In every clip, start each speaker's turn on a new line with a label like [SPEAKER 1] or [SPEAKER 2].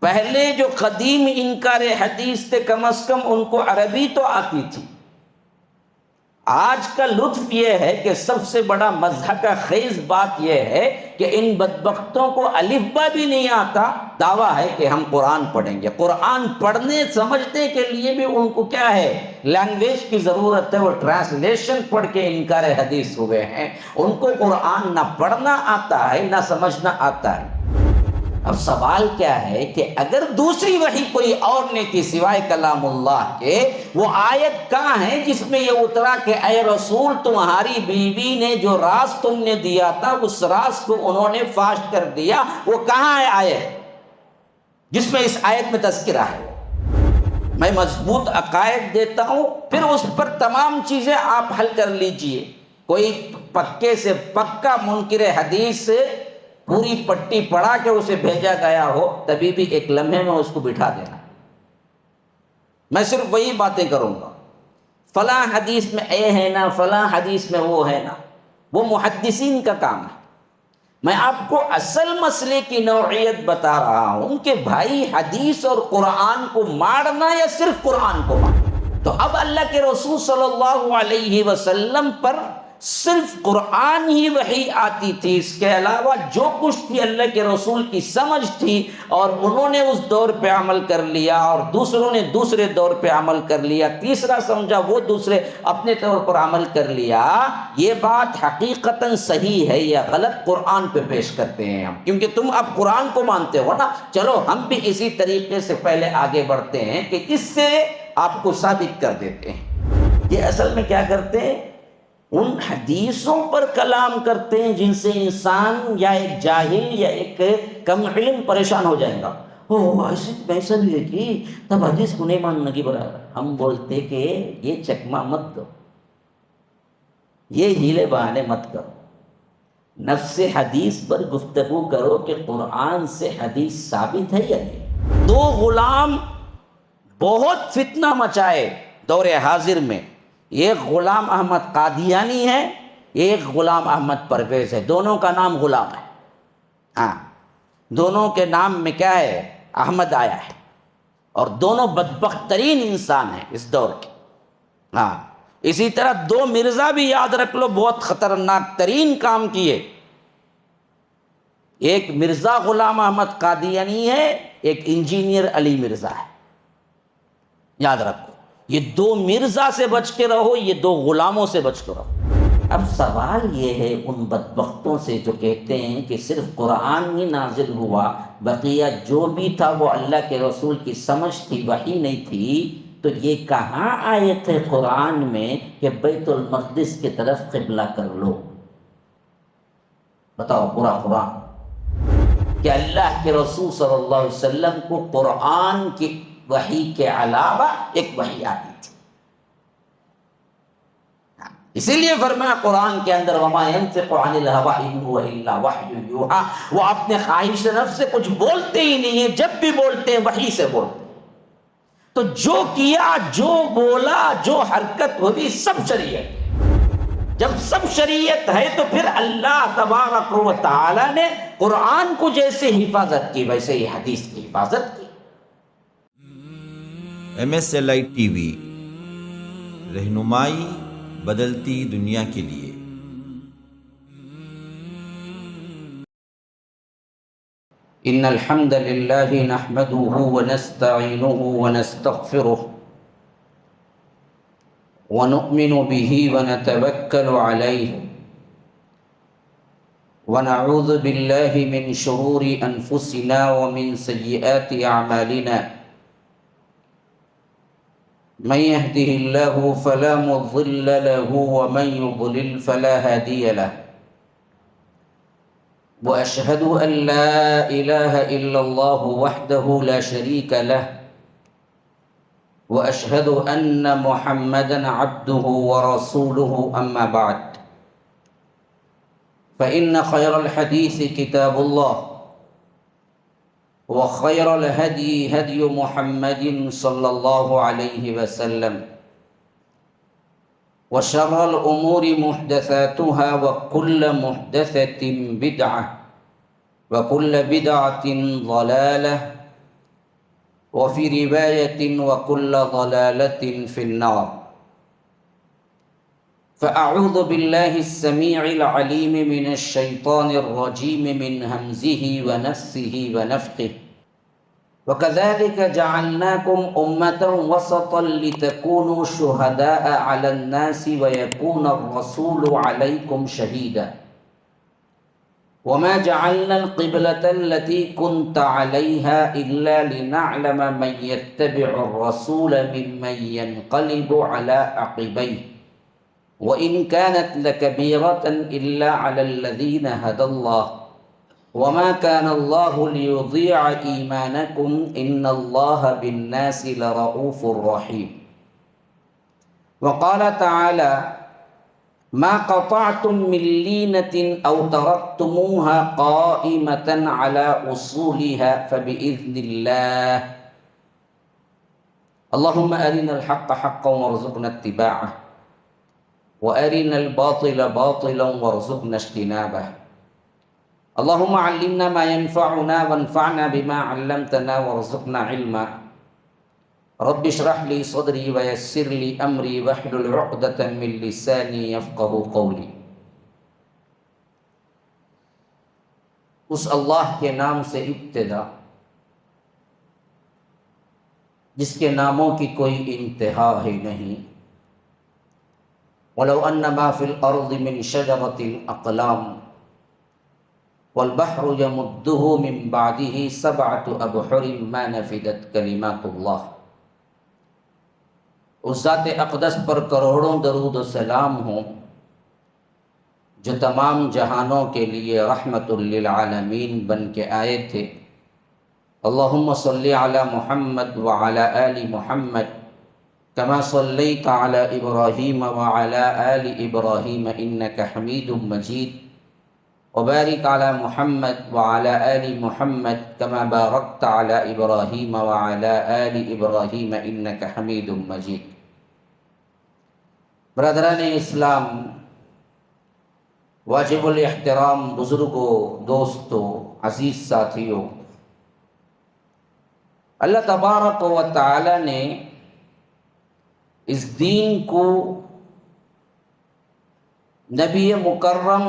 [SPEAKER 1] پہلے جو قدیم انکار حدیث تھے کم از کم ان کو عربی تو آتی تھی۔ آج کا لطف یہ ہے کہ سب سے بڑا مضحکہ کا خیز بات یہ ہے کہ ان بدبختوں کو الف با بھی نہیں آتا، دعویٰ ہے کہ ہم قرآن پڑھیں گے۔ قرآن پڑھنے سمجھنے کے لیے بھی ان کو کیا ہے، لینگویج کی ضرورت ہے، وہ ٹرانسلیشن پڑھ کے انکار حدیث ہوئے ہیں۔ ان کو قرآن نہ پڑھنا آتا ہے نہ سمجھنا آتا ہے۔ اب سوال کیا ہے کہ اگر دوسری وحی کوئی اور نے کی سوائے کلام اللہ کے، وہ آیت کہاں ہے جس میں یہ اترا کہ اے رسول تمہاری بیوی نے جو راز تم نے دیا تھا اس راز کو انہوں نے فاش کر دیا؟ وہ کہاں ہے آیت جس میں اس آیت میں تذکرہ ہے؟ میں مضبوط عقائد دیتا ہوں، پھر اس پر تمام چیزیں آپ حل کر لیجئے۔ کوئی پکے سے پکا منکر حدیث پوری پٹی پڑھا کے اسے بھیجا گیا ہو، تبھی بھی ایک لمحے میں اس کو بٹھا دینا۔ میں صرف وہی باتیں کروں گا، فلاں حدیث میں اے ہے نا، فلاں حدیث میں وہ ہے نا، وہ محدثین کا کام ہے۔ میں آپ کو اصل مسئلے کی نوعیت بتا رہا ہوں کہ بھائی حدیث اور قرآن کو مارنا یا صرف قرآن کو مارنا؟ تو اب اللہ کے رسول صلی اللہ علیہ وسلم پر صرف قرآن ہی وحی آتی تھی، اس کے علاوہ جو کچھ تھی اللہ کے رسول کی سمجھ تھی، اور انہوں نے اس دور پہ عمل کر لیا اور دوسروں نے دوسرے دور پہ عمل کر لیا، تیسرا سمجھا وہ دوسرے اپنے طور پر عمل کر لیا۔ یہ بات حقیقتاً صحیح ہے یا غلط قرآن پہ پیش کرتے ہیں ہم، کیونکہ تم اب قرآن کو مانتے ہو نا، چلو ہم بھی اسی طریقے سے پہلے آگے بڑھتے ہیں کہ اس سے آپ کو ثابت کر دیتے ہیں۔ یہ اصل میں کیا کرتے ہیں، ان حدیثوں پر کلام کرتے ہیں جن سے انسان یا ایک جاہل یا ایک کم علم پریشان ہو جائے گا۔ ایسا بھی ہے کہ تب حدیث کو نہیں ماننا کی برابر۔ ہم بولتے کہ یہ چکمہ مت دو، یہ ہیلے بہانے مت کرو، نفس حدیث پر گفتگو کرو کہ قرآن سے حدیث ثابت ہے یا نہیں۔ دو غلام بہت فتنہ مچائے دور حاضر میں، ایک غلام احمد قادیانی ہے، ایک غلام احمد پرویز ہے، دونوں کا نام غلام ہے۔ ہاں، دونوں کے نام میں کیا ہے، احمد آیا ہے، اور دونوں بدبخت ترین انسان ہیں اس دور کے۔ ہاں، اسی طرح دو مرزا بھی یاد رکھ لو، بہت خطرناک ترین کام کیے۔ ایک مرزا غلام احمد قادیانی ہے، ایک انجینئر علی مرزا ہے، یاد رکھو۔ یہ دو مرزا سے بچ کے رہو، یہ دو غلاموں سے بچ کے رہو۔ اب سوال یہ ہے ان بدبختوں سے جو کہتے ہیں کہ صرف قرآن ہی نازل ہوا، بقیہ جو بھی تھا وہ اللہ کے رسول کی سمجھ تھی، وحی نہیں تھی، تو یہ کہاں آیت ہے قرآن میں کہ بیت المقدس کی طرف قبلہ کر لو؟ بتاؤ پورا قرآن کہ اللہ کے رسول صلی اللہ علیہ وسلم کو قرآن کی وحی کے علاوہ ایک وحی آتی تھی۔ اسی لیے فرمایا قرآن کے اندر وَمَا يَنطِقُ عَنِ الْهَوَىٰ إِنْ هُوَ إِلَّا وَحْيٌ يُوحَىٰ، وہ اپنے خواہش نفس سے کچھ بولتے ہی نہیں ہیں، جب بھی بولتے ہیں وحی سے بولتے ہیں۔ تو جو کیا، جو بولا، جو حرکت ہوئی، سب شریعت ہے۔ جب سب شریعت ہے تو پھر اللہ تبارک و تعالی نے قرآن کو جیسے حفاظت کی ویسے ہی حدیث کی حفاظت کی۔
[SPEAKER 2] MSLI TV، رہنمائی بدلتی دنیا کے لیے۔
[SPEAKER 1] ان الحمد للہ نحمده ونستعینه ونستغفره ونؤمن به ونتوکل علیہ ونعوذ باللہ من شرور انفسنا ومن سیئات اعمالنا، من يهده الله فلا مضل له ومن يضلل فلا هادي له، وأشهد أن لا إله إلا الله وحده لا شريك له، وأشهد أن محمدا عبده ورسوله، أما بعد، فإن خير الحديث كتاب الله، وخير الهدي هدي محمد صلى الله عليه وسلم، وشر الأمور محدثاتها وكل محدثة بدعة وكل بدعة ضلالة وفي رواية وكل ضلالة في النار. فأعوذ بالله السميع العليم من الشيطان الرجيم من همزه ونفثه ونفخه. وكذلك جعلناكم أمة وسطا لتكونوا شهداء على الناس ويكون الرسول عليكم شهيدا. وما جعلنا القبلة التي كنت عليها إلا لنعلم من يتبع الرسول ممن ينقلب على عقبيه وإن كانت لكبيرة إلا على الذين هدى الله وما كان الله ليضيع إيمانكم إن الله بالناس لرؤوف رحيم. وقال تعالى ما قطعتم من لينة أو تركتموها قائمة على أصولها فبإذن الله. اللهم أرنا الحق حقا وارزقنا اتباعه وأرنا الباطل باطلا وارزقنا اجتنابه. اللهم علمنا ما ينفعنا وانفعنا بما علمتنا وارزقنا علما. رب اشرح لي صدري ويسر لي امری واحلل عقدۃ من لسانی یفقهوا قولی. اس اللہ کے نام سے ابتدا جس کے ناموں کی کوئی انتہا ہی نہیں. وَلَوْ أَنَّ مَا فِي الْأَرْضِ مِنْ شَجَرَةٍ أَقْلَامٌ وَالْبَحْرُ يَمُدُّهُ مِنْ بَعْدِهِ سَبْعَةُ أَبْحُرٍ مَا نَفِدَتْ كَلِمَاتُ اللَّهِ. اس ذات اقدس پر کروڑوں درود و سلام ہوں جو تمام جہانوں کے لیے رحمت للعالمین بن کے آئے تھے. اللہم صلی علی محمد وعلی آل محمد کما صلیت علی ابراہیم وعلی آل ابراہیم انک حمید مجید وبارک علی محمد وعلی آل محمد کما بارکت علی ابراہیم وعلی آل ابراہیم انک حمید مجید. برادران اسلام، واجب الاحترام بزرگوں، دوستوں، عزیز ساتھیوں، اللہ تبارک و تعالی نے اس دین کو نبی مکرم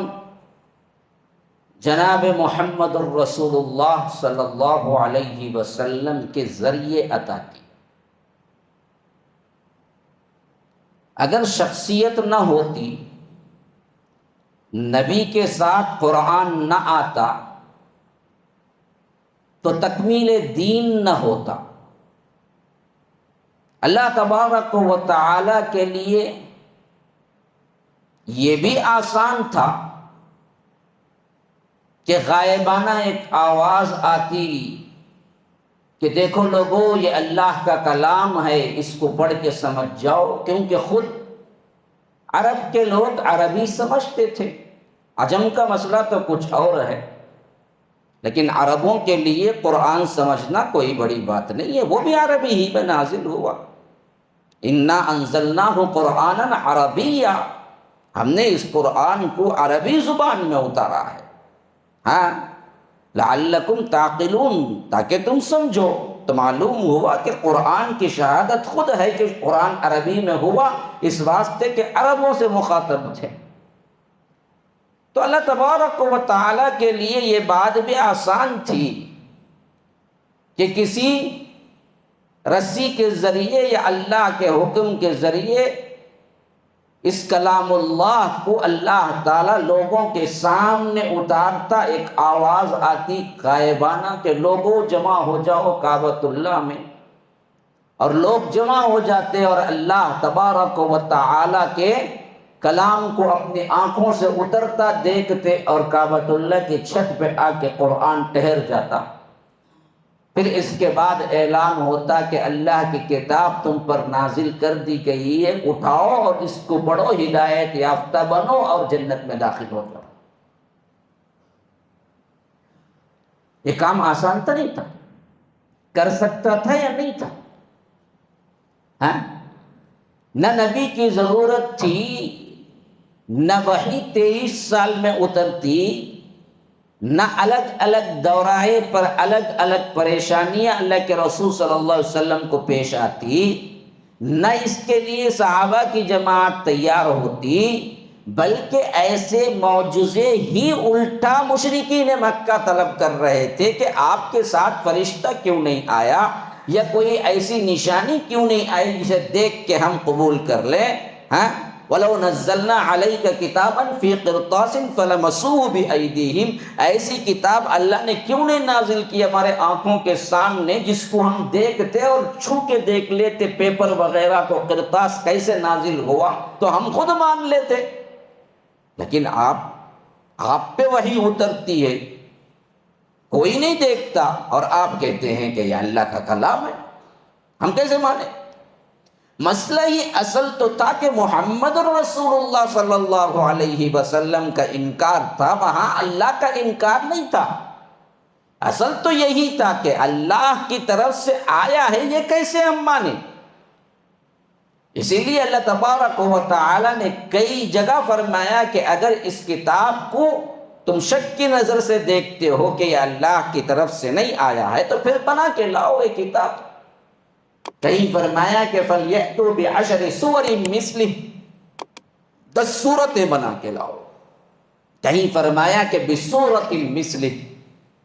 [SPEAKER 1] جناب محمد الرسول اللہ صلی اللہ علیہ وسلم کے ذریعے عطا کی. اگر شخصیت نہ ہوتی، نبی کے ساتھ قرآن نہ آتا تو تکمیل دین نہ ہوتا. اللہ تبارک و تعالی کے لیے یہ بھی آسان تھا کہ غائبانہ ایک آواز آتی کہ دیکھو لوگو یہ اللہ کا کلام ہے، اس کو پڑھ کے سمجھ جاؤ. کیونکہ خود عرب کے لوگ عربی سمجھتے تھے. عجم کا مسئلہ تو کچھ اور ہے، لیکن عربوں کے لیے قرآن سمجھنا کوئی بڑی بات نہیں ہے. وہ بھی عربی ہی میں نازل ہوا. انا انزلناہ قرآنا عربیا، ہم نے اس قرآن کو عربی زبان میں اتارا ہے. ہاں، لعلکم تعقلون، تاکہ تم سمجھو. تو معلوم ہوا کہ قرآن کی شہادت خود ہے کہ قرآن عربی میں ہوا، اس واسطے کہ عربوں سے مخاطب تھے. تو اللہ تبارک و تعالیٰ کے لیے یہ بات بھی آسان تھی کہ کسی رسی کے ذریعے یا اللہ کے حکم کے ذریعے اس کلام اللہ کو اللہ تعالیٰ لوگوں کے سامنے اتارتا. ایک آواز آتی غائبانہ کہ لوگوں جمع ہو جاؤ کعبۃ اللہ میں، اور لوگ جمع ہو جاتے اور اللہ تبارک و تعالیٰ کے کلام کو اپنی آنکھوں سے اترتا دیکھتے اور کعبۃ اللہ کی چھت پہ آ کے قرآن ٹھہر جاتا. پھر اس کے بعد اعلان ہوتا کہ اللہ کی کتاب تم پر نازل کر دی گئی ہے، اٹھاؤ اور اس کو پڑھو، ہدایت یافتہ بنو اور جنت میں داخل ہو جاؤ. یہ کام آسان تو نہیں تھا، کر سکتا تھا یا نہیں تھا؟ ہاں، نہ نبی کی ضرورت تھی، نہ وحی 23 سال میں اترتی، نہ الگ الگ دورائے پر الگ الگ پریشانیاں اللہ کے رسول صلی اللہ علیہ وسلم کو پیش آتی، نہ اس کے لیے صحابہ کی جماعت تیار ہوتی، بلکہ ایسے معجزے ہی الٹا مشرکین مکہ طلب کر رہے تھے کہ آپ کے ساتھ فرشتہ کیوں نہیں آیا، یا کوئی ایسی نشانی کیوں نہیں آئی جسے دیکھ کے ہم قبول کر لیں. ہاں وَلَوْ نَزَّلْنَا عَلَيْكَ كِتَابًا فِي قِرْطَاسٍ فَلَمَسُوهُ بِأَيْدِيهِمْ، ایسی کتاب اللہ نے کیوں نہیں نازل کی ہمارے آنکھوں کے سامنے جس کو ہم دیکھتے اور چھو کے دیکھ لیتے، پیپر وغیرہ کو قرطاس کیسے نازل ہوا تو ہم خود مان لیتے. لیکن آپ پہ وحی اترتی ہے، کوئی نہیں دیکھتا، اور آپ کہتے ہیں کہ یہ اللہ کا کلام ہے، ہم کیسے مانیں؟ مسئلہ یہ اصل تو تھا کہ محمد رسول اللہ صلی اللہ علیہ وسلم کا انکار تھا، وہاں اللہ کا انکار نہیں تھا. اصل تو یہی تھا کہ اللہ کی طرف سے آیا ہے، یہ کیسے ہم مانیں؟ اسی لیے اللہ تبارک و تعالی نے کئی جگہ فرمایا کہ اگر اس کتاب کو تم شک کی نظر سے دیکھتے ہو کہ یہ اللہ کی طرف سے نہیں آیا ہے تو پھر بنا کے لاؤ یہ کتاب. کہیں فرمایا کہ فَلْيَأْتُوا بِعَشْرِ سُوَرٍ مِثْلِهِ، 10 صورتیں بنا کے لاؤ. کہیں فرمایا کہ بِسُورَةٍ مِثْلِهِ،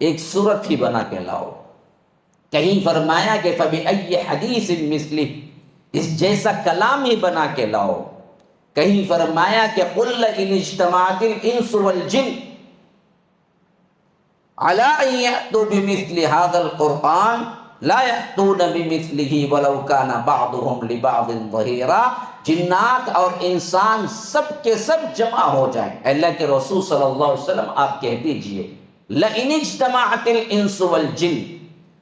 [SPEAKER 1] ایک صورت ہی بنا کے لاؤ. کہیں فرمایا کہ فَبِأَيِّ حَدِيثٍ مِثْلِهِ، اس جیسا کلام ہی بنا کے لاؤ. کہیں فرمایا کہ قُلْ إِنِ اجْتَمَعَتِ الْإِنسُ وَالْجِنُّ عَلَىٰ أَن يَأْتُوا بِمِثْلِ هَٰذَا الْقُرْآنِ لا يأتون بمثله ولو كان بعضهم لبعض ظهيرا. جنات اور انسان سب کے سب جمع ہو جائیں. اللہ کے رسول صلی اللہ علیہ وسلم آپ کہہ دیجئے لئن اجتمعت الانس والجن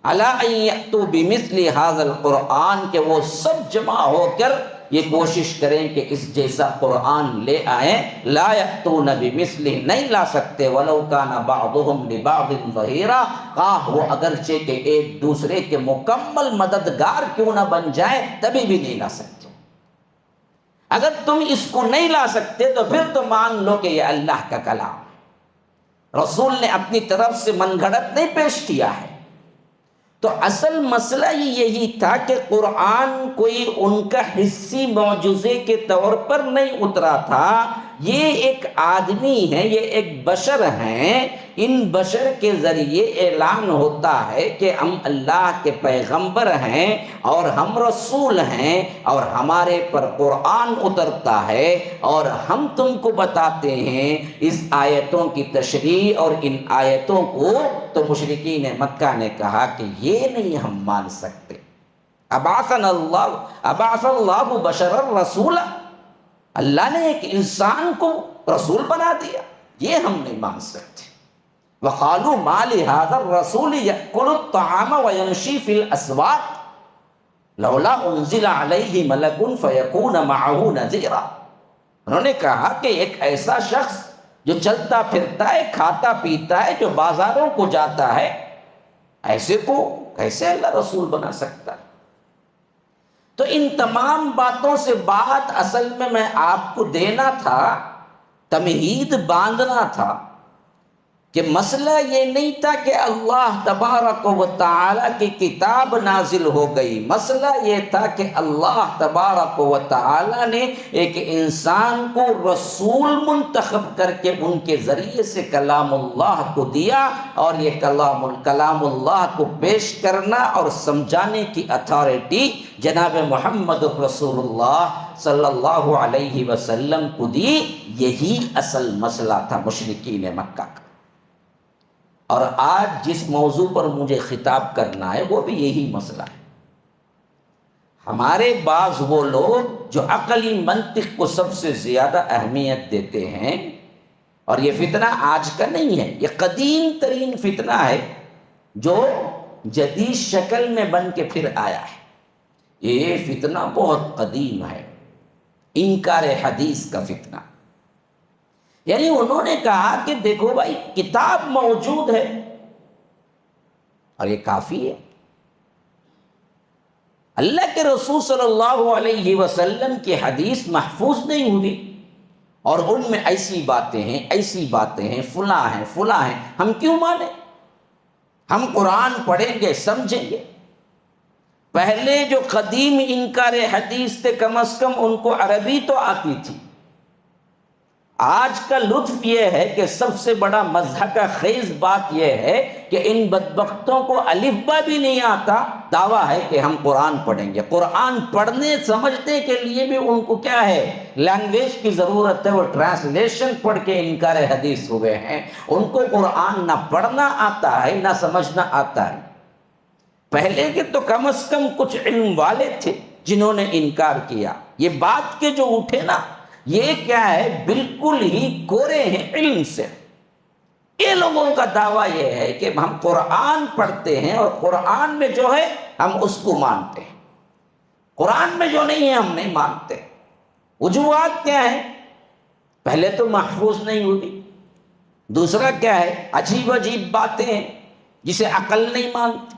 [SPEAKER 1] على ان يأتوا بمثل هذا القرآن، کہ وہ سب جمع ہو کر یہ کوشش کریں کہ اس جیسا قرآن لے آئیں. لا یأتون بمثلہ، نہیں لا سکتے. ولو کان بعضهم لبعض ظہیرا، خواہ وہ اگرچہ کہ ایک دوسرے کے مکمل مددگار کیوں نہ بن جائیں تبھی بھی نہیں لا سکتے. اگر تم اس کو نہیں لا سکتے تو پھر تو مان لو کہ یہ اللہ کا کلام. رسول نے اپنی طرف سے من گھڑت نہیں پیش کیا ہے. تو اصل مسئلہ ہی یہی تھا کہ قرآن کوئی ان کا حصی معجزے کے طور پر نہیں اترا تھا. یہ ایک آدمی ہے، یہ ایک بشر ہیں. ان بشر کے ذریعے اعلان ہوتا ہے کہ ہم اللہ کے پیغمبر ہیں اور ہم رسول ہیں اور ہمارے پر قرآن اترتا ہے اور ہم تم کو بتاتے ہیں اس آیتوں کی تشریح اور ان آیتوں کو. تو مشرکین مکہ نے کہا کہ یہ نہیں ہم مان سکتے. ابعث اللہ بشر الرسول، اللہ نے ایک انسان کو رسول بنا دیا، یہ ہم نہیں مان سکتے. وقالوا ما لهذا الرسول يأكل الطعام ويمشي في الأسواق لولا انزل عليه ملك فيكون معه نذيرا. انہوں نے کہا کہ ایک ایسا شخص جو چلتا پھرتا ہے، کھاتا پیتا ہے، جو بازاروں کو جاتا ہے، ایسے کو کیسے اللہ رسول بنا سکتا ہے؟ تو ان تمام باتوں سے بات اصل میں آپ کو دینا تھا، تمہید باندھنا تھا کہ مسئلہ یہ نہیں تھا کہ اللہ تبارک و تعالی کی کتاب نازل ہو گئی. مسئلہ یہ تھا کہ اللہ تبارک و تعالی نے ایک انسان کو رسول منتخب کر کے ان کے ذریعے سے کلام اللہ کو دیا، اور یہ کلام اللہ کو پیش کرنا اور سمجھانے کی اتھارٹی جناب محمد رسول اللہ صلی اللہ علیہ وسلم کو دی. یہی اصل مسئلہ تھا مشرکین مکہ کا. اور آج جس موضوع پر مجھے خطاب کرنا ہے وہ بھی یہی مسئلہ ہے. ہمارے بعض وہ لوگ جو عقلی منطق کو سب سے زیادہ اہمیت دیتے ہیں، اور یہ فتنہ آج کا نہیں ہے، یہ قدیم ترین فتنہ ہے جو جدید شکل میں بن کے پھر آیا ہے. یہ فتنہ بہت قدیم ہے، انکار حدیث کا فتنہ. یعنی انہوں نے کہا کہ دیکھو بھائی کتاب موجود ہے اور یہ کافی ہے. اللہ کے رسول صلی اللہ علیہ وسلم کی حدیث محفوظ نہیں ہوئی، اور ان میں ایسی باتیں ہیں، فلاں ہیں، ہم کیوں مانیں؟ ہم قرآن پڑھیں گے، سمجھیں گے۔ پہلے جو قدیم انکار حدیث تھے کم از کم ان کو عربی تو آتی تھی۔ آج کا لطف یہ ہے کہ سب سے بڑا مضحکہ خیز بات یہ ہے کہ ان بدبختوں کو الف با بھی نہیں آتا، دعویٰ ہے کہ ہم قرآن پڑھیں گے۔ قرآن پڑھنے سمجھنے کے لیے بھی ان کو کیا ہے؟ لینگویج کی ضرورت ہے۔ وہ ٹرانسلیشن پڑھ کے انکار حدیث ہوئے ہیں۔ ان کو قرآن نہ پڑھنا آتا ہے نہ سمجھنا آتا ہے۔ پہلے کے تو کم از کم کچھ علم والے تھے جنہوں نے انکار کیا۔ یہ بات کے جو اٹھے نا، یہ کیا ہے؟ بالکل ہی کورے ہیں علم سے۔ یہ لوگوں کا دعویٰ یہ ہے کہ ہم قرآن پڑھتے ہیں اور قرآن میں جو ہے ہم اس کو مانتے ہیں، قرآن میں جو نہیں ہے ہم نہیں مانتے۔ وجوہات کیا ہیں؟ پہلے تو محفوظ نہیں ہوئی، دوسرا کیا ہے؟ عجیب عجیب باتیں ہیں جسے عقل نہیں مانتی۔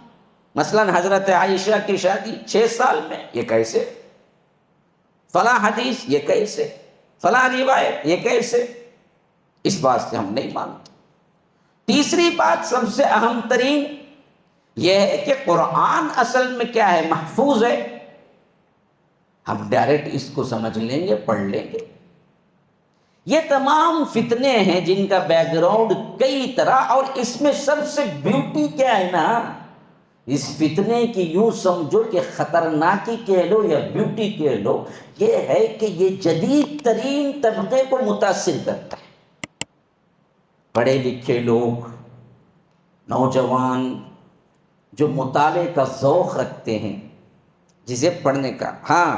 [SPEAKER 1] مثلا حضرت عائشہ کی شادی 6 سال میں، یہ کیسے؟ فلاں حدیث، یہ کیسے؟ فلاں روایت، یہ کیسے؟ اس بات سے ہم نہیں مانتے۔ تیسری بات سب سے اہم ترین یہ ہے کہ قرآن اصل میں کیا ہے؟ محفوظ ہے، ہم ڈائریکٹ اس کو سمجھ لیں گے، پڑھ لیں گے۔ یہ تمام فتنے ہیں جن کا بیک گراؤنڈ کئی طرح، اور اس میں سب سے بیوٹی کیا ہے نا، اس فتنے کی یوں سمجھو کہ خطرناکی کہہ لو یا بیوٹی کہہ لو، یہ ہے کہ یہ جدید ترین طبقے کو متاثر کرتا ہے۔ پڑھے لکھے لوگ، نوجوان جو مطالعے کا ذوق رکھتے ہیں، جسے پڑھنے کا، ہاں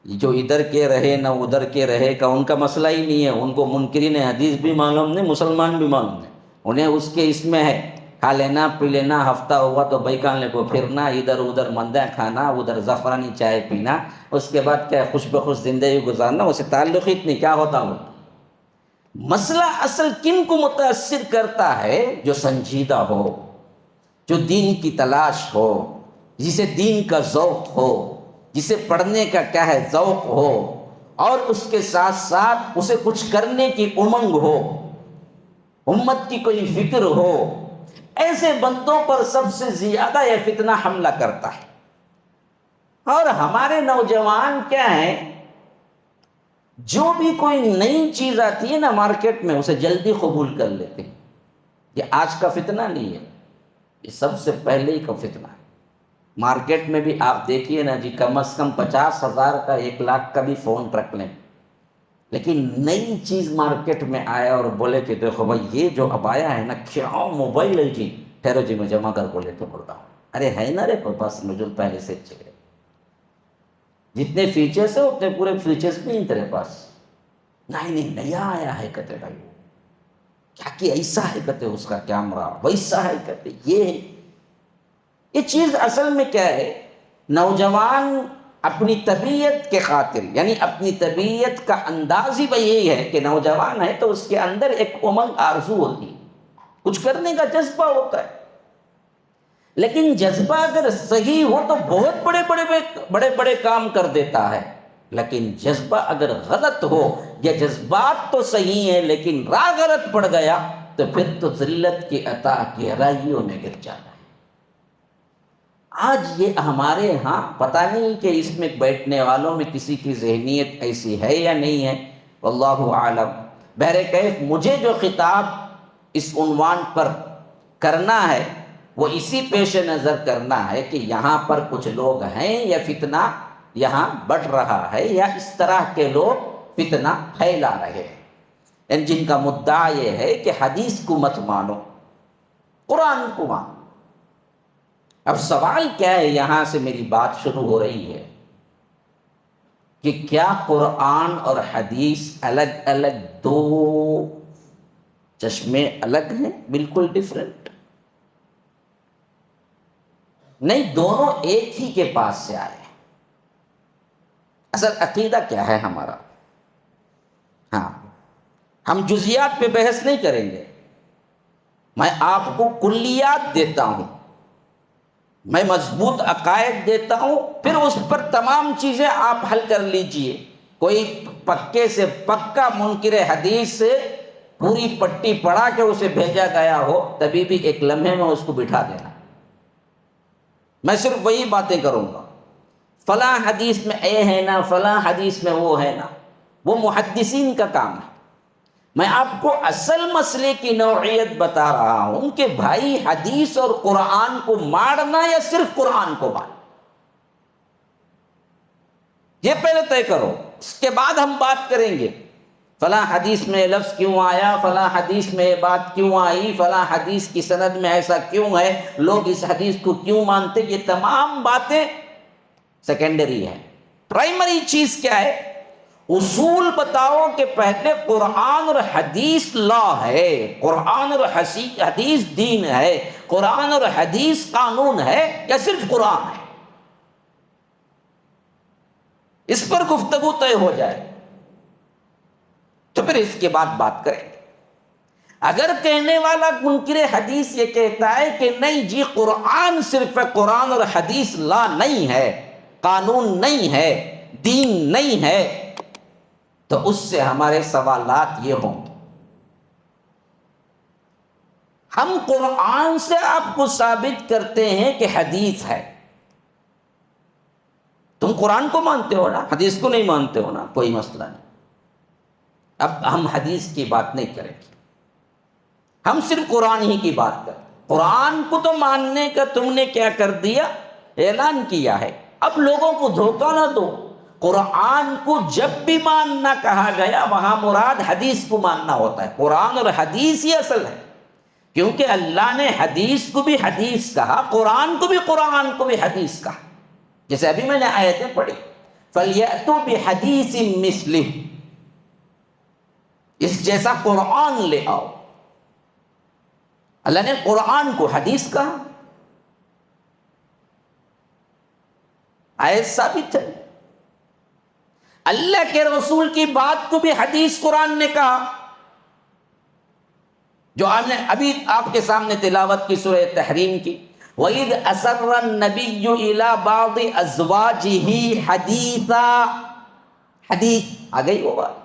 [SPEAKER 1] جو ادھر کے رہے نہ ادھر کے رہے کا ان کا مسئلہ ہی نہیں ہے، ان کو منکرین حدیث بھی معلوم نہیں، مسلمان بھی معلوم نہیں، انہیں اس کے اس میں ہے کھا لینا پی لینا، ہفتہ ہوا تو بیکانے کو پھرنا، ادھر ادھر مندہ کھانا، ادھر زعفرانی چائے پینا، اس کے بعد کیا خوش بخوش زندگی گزارنا، اسے تعلق ہی نہیں کیا ہوتا وہ۔ مسئلہ اصل کن کو متاثر کرتا ہے؟ جو سنجیدہ ہو، جو دین کی تلاش ہو، جسے دین کا ذوق ہو، جسے پڑھنے کا کیا ہے ذوق ہو، اور اس کے ساتھ ساتھ اسے کچھ کرنے کی امنگ ہو، امت کی کوئی فکر ہو۔ ایسے بندوں پر سب سے زیادہ یہ فتنہ حملہ کرتا ہے۔ اور ہمارے نوجوان کیا ہیں؟ جو بھی کوئی نئی چیز آتی ہے نا مارکیٹ میں، اسے جلدی قبول کر لیتے ہیں۔ یہ آج کا فتنہ نہیں ہے، یہ سب سے پہلے ہی کا فتنہ ہے۔ مارکیٹ میں بھی آپ دیکھیے نا جی، کم از کم 50,000 کا 1 لاکھ کا بھی فون رکھ لیں، لیکن نئی چیز مارکیٹ میں آیا اور بولے کہ دیکھو بھائی یہ جو اب آیا ہے نا، کیا موبائل ہے جی، ٹھہرو جی میں جمع کر کو لے کے بولتا ہوں۔ ارے ہے نا رے بس مجھے پہلے سے چلے، جتنے فیچرز ہیں اتنے پورے فیچرز بھی ہیں تیرے پاس۔ نہیں نیا آیا ہے کہتے بھائی، کیا کہ ایسا ہے کہتے اس کا کیمرہ، ویسا ہے کہتے یہ چیز اصل میں کیا ہے؟ نوجوان اپنی طبیعت کے خاطر، یعنی اپنی طبیعت کا انداز ہی یہی ہے کہ نوجوان ہے تو اس کے اندر ایک امنگ آرزو ہوتی ہے، کچھ کرنے کا جذبہ ہوتا ہے۔ لیکن جذبہ اگر صحیح ہو تو بہت بڑے بڑے کام کر دیتا ہے، لیکن جذبہ اگر غلط ہو، یا جذبات تو صحیح ہیں لیکن راہ غلط پڑ گیا، تو پھر تو ذلت کی عطا گہرائیوں میں گر جاتا ہے۔ آج یہ ہمارے ہاں پتہ نہیں کہ اس میں بیٹھنے والوں میں کسی کی ذہنیت ایسی ہے یا نہیں ہے، واللہ عالم۔ بہرکیف مجھے جو خطاب اس عنوان پر کرنا ہے وہ اسی پیش نظر کرنا ہے کہ یہاں پر کچھ لوگ ہیں یا فتنہ یہاں بڑھ رہا ہے، یا اس طرح کے لوگ فتنہ پھیلا رہے ہیں، جن کا مدعا یہ ہے کہ حدیث کو مت مانو، قرآن کو مانو۔ اب سوال کیا ہے؟ یہاں سے میری بات شروع ہو رہی ہے کہ کیا قرآن اور حدیث الگ الگ دو چشمے الگ ہیں، بالکل ڈیفرنٹ؟ نہیں، دونوں ایک ہی کے پاس سے آئے ہیں۔ اصل عقیدہ کیا ہے ہمارا؟ ہاں، ہم جزیات پہ بحث نہیں کریں گے، میں آپ کو کلیات دیتا ہوں، میں مضبوط عقائد دیتا ہوں، پھر اس پر تمام چیزیں آپ حل کر لیجئے کوئی پکے سے پکا منکر حدیث سے پوری پٹی پڑھا کے اسے بھیجا گیا ہو، تبھی بھی ایک لمحے میں اس کو بٹھا دینا، میں صرف وہی باتیں کروں گا، فلاں حدیث میں اے ہے نا، فلاں حدیث میں وہ ہے نا، وہ محدثین کا کام ہے۔ میں آپ کو اصل مسئلے کی نوعیت بتا رہا ہوں کہ بھائی حدیث اور قرآن کو مارنا یا صرف قرآن کو مارنا، یہ پہلے طے کرو، اس کے بعد ہم بات کریں گے فلاں حدیث میں لفظ کیوں آیا، فلاں حدیث میں یہ بات کیوں آئی، فلاں حدیث کی سند میں ایسا کیوں ہے، لوگ اس حدیث کو کیوں مانتے۔ یہ تمام باتیں سیکنڈری ہیں۔ پرائمری چیز کیا ہے؟ اصول بتاؤ کہ پہلے قرآن اور حدیث لا ہے، قرآن اور حدیث دین ہے، قرآن اور حدیث قانون ہے یا صرف قرآن ہے، اس پر گفتگو طے ہو جائے تو پھر اس کے بعد بات کریں گے۔ اگر کہنے والا منکر حدیث یہ کہتا ہے کہ نہیں جی قرآن صرف ہے، قرآن اور حدیث لا نہیں ہے، قانون نہیں ہے، دین نہیں ہے، تو اس سے ہمارے سوالات یہ ہوں گے۔ ہم قرآن سے آپ کو ثابت کرتے ہیں کہ حدیث ہے، تم قرآن کو مانتے ہو نا، حدیث کو نہیں مانتے ہو نا، کوئی مسئلہ نہیں۔ اب ہم حدیث کی بات نہیں کریں گے، ہم صرف قرآن ہی کی بات کریں۔ قرآن کو تو ماننے کا تم نے کیا کر دیا، اعلان کیا ہے۔ اب لوگوں کو دھوکہ نہ دو، قرآن کو جب بھی ماننا کہا گیا وہاں مراد حدیث کو ماننا ہوتا ہے، قرآن اور حدیث ہی اصل ہے، کیونکہ اللہ نے حدیث کو بھی حدیث کہا، قرآن کو بھی قرآن کو بھی حدیث کہا۔ جیسے ابھی میں نے آیتیں پڑھی، فَلْيَأْتُوا بِحَدِيثٍ مِثْلِهِ، اس جیسا قرآن لے آؤ۔ اللہ نے قرآن کو حدیث کہا، آیت ثابت ہے۔ اللہ کے رسول کی بات کو بھی حدیث قرآن نے کہا، جو آپ نے ابھی آپ کے سامنے تلاوت کی سورہ تحریم کی، وَإِذْ أَسَرَّ النَّبِيُّ إِلَىٰ بَعْضِ أَزْوَاجِهِ حَدِيثًا، حدیث آ گئی وہ بات،